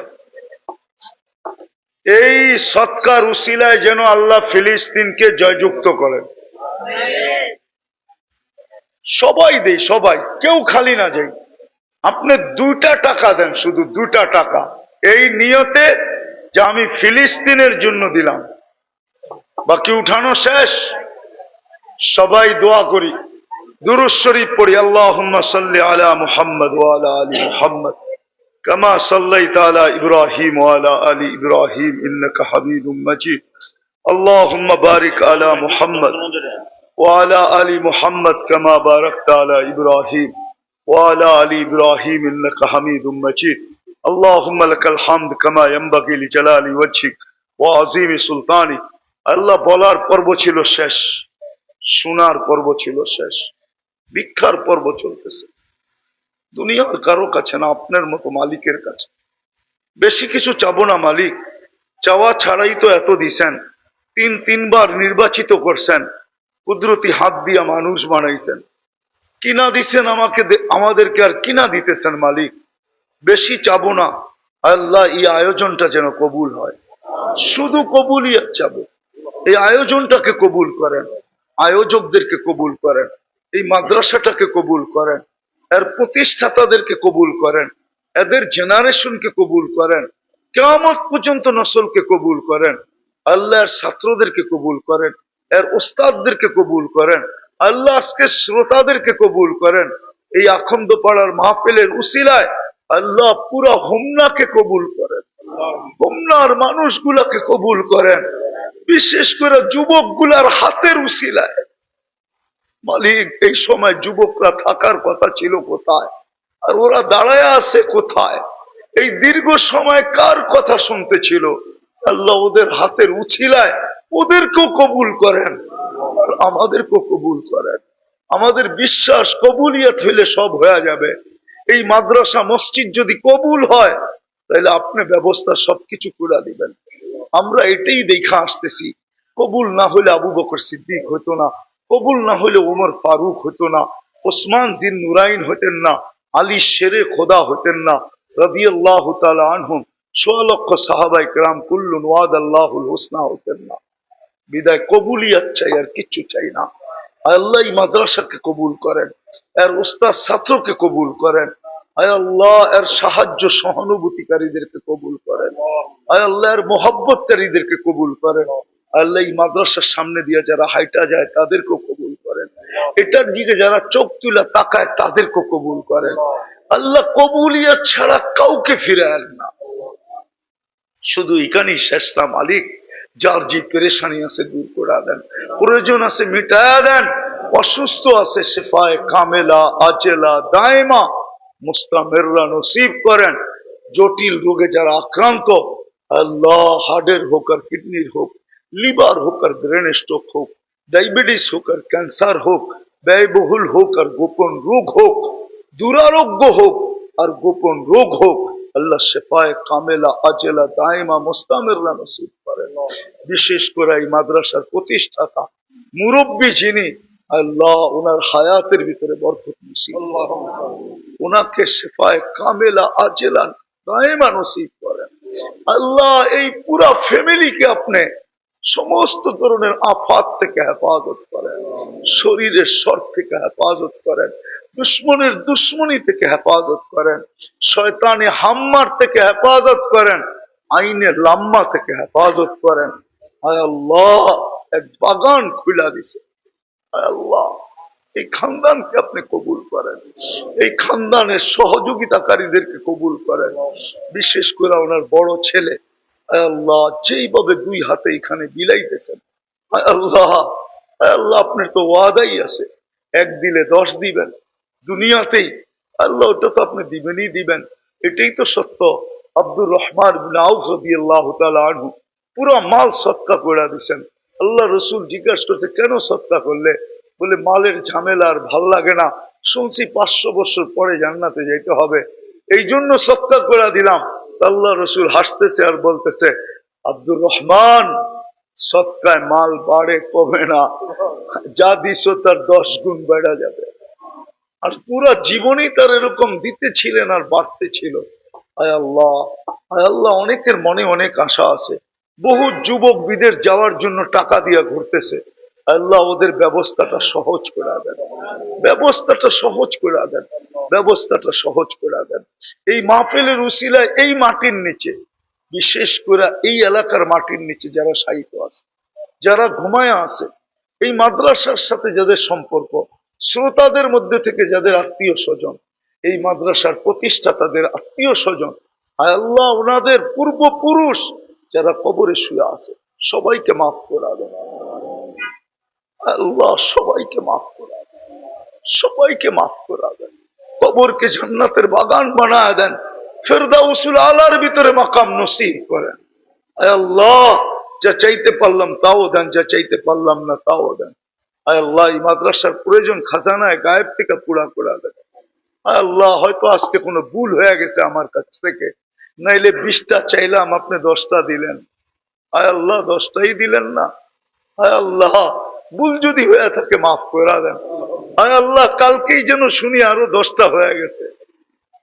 এই সৎকার উসিলায় যেন আল্লাহ ফিলিস্তিনকে জয়যুক্ত করেন। সবাই দেই, সবাই, কেউ খালি না যাই। আপনি 2 টাকা দেন, শুধু 2 টাকা, এই নিয়তে যে আমি ফিলিস্তিনের জন্য দিলাম। বাকি উঠানো শেষ। সবাই দোয়া করি, দুরূদ শরীফ পড়ি। আল্লাহুম্মা সাল্লি আলা মুহাম্মদ ওয়া আলা আলি মুহাম্মদ কামা সাল্লাইতা আলা ইব্রাহিম ওয়া আলা আলি ইব্রাহিম ইন্নাকা হামিদুম মাজিদ। আল্লাহুম্মা বারিক আলা মুহাম্মদ ওয়া আলা আলি মুহাম্মদ কামা বারাকতা আলা ইব্রাহিম ওয়া আলা আলি ইব্রাহিম ইন্নাকা হামিদুম মাজিদ। আল্লাহুম্মা লাকাল হামদ কামা ইয়ানবাগি লিজালালি ওয়াজহিক ওয়া আযীমি সুলতানিক। আল্লাহ বলার পর্ব ছিল শেষ, শোনার পর্ব ছিল শেষ, ভিক্ষার পর্ব চলতেছে। দুনিয়ার কারো কাছে না, আপনার মতো মালিকের কাছে। বেশি কিছু চাবো না মালিক, চাওয়া ছাড়াই তো এত দিছেন। 3 বার নির্বাচিত করছেন, কুদরতি হাত দিয়া মানুষ বানাইছেন। কিনা দিছেন আমাকে, আমাদেরকে আর কিনা দিতেছেন মালিক। বেশি চাবো না আল্লাহ, এই আয়োজনটা যেন কবুল হয়। শুধু কবুলই চাবো। এই আয়োজনটাকে কবুল করেন, আয়োজকদেরকে কবুল করেন, এই মাদ্রাসাটাকে কবুল করেন, এর প্রতিষ্ঠাতাদেরকে কবুল করেন, এদের জেনারেশনকে কবুল করেন, কিয়ামত পর্যন্ত নসলকে কবুল করেন। আল্লাহর ছাত্রদেরকে কবুল করেন, এর ওস্তাদদেরকে কবুল করেন। আল্লাহ আজকে শ্রোতাদেরকে কবুল করেন। এই আখন্দ পাড়ার মাহফিলের উসিলায় আল্লাহ পুরা হোমনাকে কবুল করেন, হোমনার মানুষগুলাকে কবুল করেন, বিশেষ করে যুবকগুলার হাতের উসিলায় মালিক এই সময় যুবকরা থাকার কথা ছিল কোথায়, আর ওরা দাঁড়ায় আছে কোথায়? এই দীর্ঘ সময় কার কথা শুনতে ছিল? আল্লাহ ওদের হাতের উছিলায় ওদেরকেও কবুল করেন, আর আমাদেরকেও কবুল করেন। আমাদের বিশ্বাস কবুলিয়ত হইলে সব হয়ে যাবে। এই মাদ্রাসা মসজিদ যদি কবুল হয় তাহলে আপনি ব্যবস্থা সবকিছু করে দিবেন। আমরা এটাই দেখা আসতেছি। কবুল না হলে আবু বকর সিদ্দিক হতো না, কবুল না হলে উমর ফারুক হতো না, ওসমান জিন নুরাইন হতেন না, আলী শেরে খোদা হতেন না, রাদিয়াল্লাহু তাআলা আনহুম, ১৬ লক্ষ সাহাবায়ে কেরাম কুল্লুন ওয়াদাল্লাহুল হুসনা হতেন না। বিদায় কবুলিয়ত চাই, আর কিচ্ছু চাই না। আল্লাহ এই মাদ্রাসাকে কবুল করেন, এর উস্তাদ ছাত্রকে কবুল করেন। আয় আল্লাহ এর সাহায্য সহানুভূতিকারীদেরকে কবুল করেন। আয় আল্লাহ এর মোহাব্বতকারীদেরকে কবুল করেন। আল্লাহ এই মাদ্রাসার সামনে দিয়ে যারা হাইটা যায় তাদেরকেও কবুল করেন। এটার দিকে যারা চোখ তুলে তাকায় তাদেরকেও কবুল করেন। আল্লাহ কবুলিয়ত ছাড়া কাউকে ফিরায়েন না। শুধু এখানেই শেষ না মালিক, যার যে পেরেশানি আছে দূর করে দেন, প্রয়োজন আছে মিটায়া দেন, অসুস্থ আছে শেফায়ে কামেলা আজেলা দায়মা মুস্তামেররা নসিব করেন। জটিল রোগে যারা আক্রান্ত, আল্লাহ হার্টের হোক আর কিডনির হোক, লিভার হোক আর ব্রেন স্ট্রোক হোক, ডায়াবেটিস হোক আর ক্যান্সার হোক, ব্যয়বহুল হোক আর গোপন রোগ হোক, দুরারোগ্য হোক আর গোপন রোগ হোক, আল্লাহ শেফায়ে কামেলা আজেলা দায়মা মুস্তামেররা নসিব করেন। বিশেষ করে এই মাদ্রাসার প্রতিষ্ঠাতা মুরব্বী যিনি, আল্লাহ ওনার হায়াতের ভিতরে বরকত নসিব, ওনাকে শেফায়ে কামেলা আজেলা দায়মা নসিব করেন। আল্লাহ এই পুরা ফ্যামিলিকে আপনি সমস্ত ধরনের আফাত থেকে হেফাজত করেন, শরীরের শর থেকে হেফাজত করেন, দুশ্মনের দুশ্মনী থেকে হেফাজত করেন, শয়তানি হাম্মার থেকে হেফাজত করেন, আইনের লাম্মা থেকে হেফাজত করেন। আয় আল্লাহ এক বাগান খুলা দিছে। আয় আল্লাহ এই খানদানকে আপনি কবুল করেন, এই খানদানের সহযোগিতাকারীদেরকে কবুল করেন। বিশেষ করে ওনার বড় ছেলে আল্লাহ যেইভাবে দুই হাতে এখানে বিলাইতেছেন, আল্লাহ আল্লাহ আপনার তো ওয়াদাই আছে, এক দিলে 10 দিবেন দুনিয়াতেই। আল্লাহ ওটা তো আপনি দিবেনই দিবেন, এটাই তো সত্য। আব্দুর রহমান ইবনে আউফ রাদিয়াল্লাহু তাআলা আনহু পুরো মাল সদকা করে দিয়েছেন। আল্লাহ রসুল জিজ্ঞাসা করছে কেন সদকা করলে? বলে মালের ঝামেলা আর ভাল লাগে না, শুনছি 500 বছর পরে জান্নাতে যাইতে হবে, এই জন্য সদকা করে দিলাম। আল্লাহ রসুল হাসতেছে আর বলতেছে, আব্দুর রহমান সদকায় মাল বাড়ে কমে না, যা দিস তার 10 গুণ বেড়া যাবে। আর পুরা জীবনই তার এরকম দিতে ছিলেন আর বাড়তে ছিল। আয় আল্লাহ, আয় আল্লাহ অনেকের মনে অনেক আশা আছে, বহু যুবক বিদেশ যাওয়ার জন্য টাকা দিয়ে ঘুরতেছে। আল্লাহ ওদের ব্যবস্থাটা সহজ করে দেন, ব্যবস্থাটা সহজ করে দেন, ব্যবস্থাটা সহজ করে দেন। এই মাহফিলের উসিলায় এই মাটির নিচে, বিশেষ করে এই এলাকার মাটির নিচে যারা শায়িত আছে, যারা ঘুমায় আছে, এই মাদ্রাসার সাথে যাদের সম্পর্ক, শ্রোতাদের মধ্যে থেকে যাদের আত্মীয় স্বজন, এই মাদ্রাসার প্রতিষ্ঠাতাদের আত্মীয় স্বজন, আয় আল্লাহ ওনাদের পূর্বপুরুষ যারা কবরে শুয়ে আছে সবাইকে মাফ করে দেন। আল্লাহ সবাইকে মাফ করে দেন, সবাইকে মাফ করে দেন। কবরকে জান্নাতের বাগান বানায় দেন, ফেরদাউসুল আলার ভিতরে মাকাম নসিব করেন। আয় আল্লাহ যা চাইতে পারলাম তাও দেন, যা চাইতে পারলাম না তাও দেন। আয় আল্লাহ এই মাদ্রাসার প্রয়োজন খাজানায় গায়েব থেকে পুরা করে দেন। আয় আল্লাহ হয়তো আজকে কোনো ভুল হয়ে গেছে আমার কাছ থেকে, নাইলে 20টা চাইলাম আপনি 10টা দিলেন। আয় আল্লাহ 10টাই দিলেন না। আয় আল্লাহ ভুল যদি হয়ে থাকে মাফ করে দেন। আয় আল্লাহ কালকেই যেন শুনি আরো 10টা হয়ে গেছে,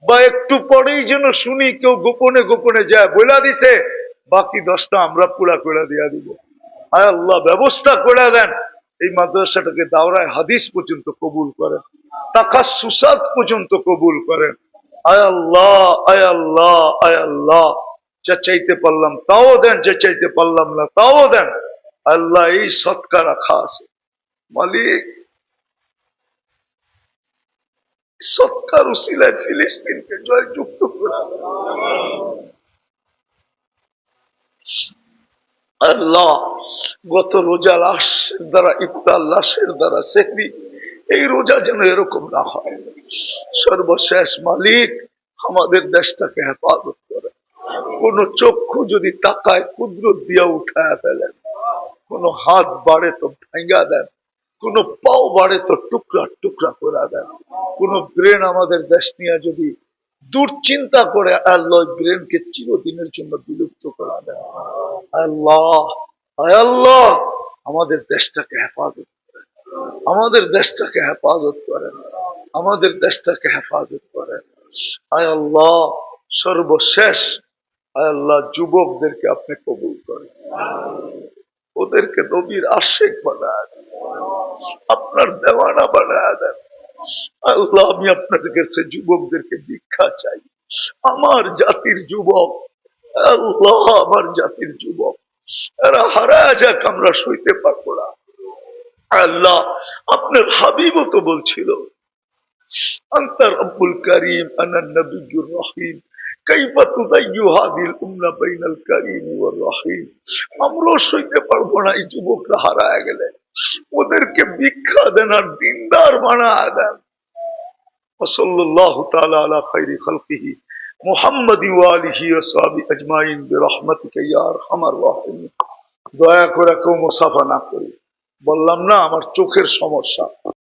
বা একটু পরেই যেন শুনি কেউ গোপনে গোপনে যায় বইলা দিছে, বাকি 10টা আমরা পুরা করে দিয়া দিব। আয় আল্লাহ ব্যবস্থা করে দেন, এই মাদ্রাসাটাকে দাওরায় হাদিস পর্যন্ত কবুল করেন, তাকাসসুসাত পর্যন্ত কবুল করেন। আয় আল্লাহ, আয় আল্লাহ, আয় আল্লাহ যা চাইতে পারলাম তাও দেন, যা চাইতে পারলাম না তাও দেন। আল্লাহ এই সৎকা রাখা আছে মালিক, সৎকার উসিলায় ফিলিস্তিনকে জয়যুক্ত করে আল্লাহ। গত রোজা লাশের দ্বারা, ইফতার লাশের দ্বারা, সেহরি এই রোজা যেন এরকম না হয়। সর্বশেষ মালিক আমাদের দেশটাকে হেফাজত করে। কোন চক্ষু যদি তাকায় কুদরত দিয়া উঠায় ফেলেন, কোন হাত বাড়ে তো ভাঙ্গা দেন, কোন পাও বাড়ে তো টুকরা টুকরা করে দেন। কোন ব্রেন আমাদের দেশ নিয়ে যদি দুশ্চিন্তা করে, আল্লাহ ব্রেনকে চিরদিনের জন্য বিলুপ্ত করে দেন। আল্লাহ, আয় আল্লাহ, আমাদের দেশটাকে হেফাজত করেন, আমাদের দেশটাকে হেফাজত করেন, আমাদের দেশটাকে হেফাজত করেন। আয় আল্লাহ, সর্বশেষ আয় আল্লাহ, যুবকদেরকে আপনি কবুল করেন, ওদেরকে নবীর আশিক বানায় দেন, আপনার দেওয়ানা বানায় দেন। আল্লাহ, আমি আপনাদের কাছে যুবকদেরকে ভিক্ষা চাই। আমার জাতির যুবক, আল্লাহ, আমার জাতির যুবক, এরা হারায় যাক, আমরা সইতে পারবো না। আল্লাহ, আপনার হাবিবও তো বলছিল, আনতা রব্বুল কারীম আনা নবিয়্যুর রহিম, কাইফা তুযায়্যু হাযিল উম্মাহ বাইনাল কারীম ওয়ার রহিম। আমরাও সইতে পারবো না এই যুবকরা হারায় গেলে। ওদেরকে ভিক্ষা দেন আর দিনদার বানায় দেন। ওয়াসাল্লাল্লাহু তাআলা আলা খায়রি খালকিহি মুহাম্মাদি ওয়া আলিহি ওয়া সাহবিহি আজমাইন বিরহমাতিকা ইয়া আরহামার রাহিমিন। দয়া করে কেউ মুসাফা না করি, বললাম না আমার চোখের সমস্যা।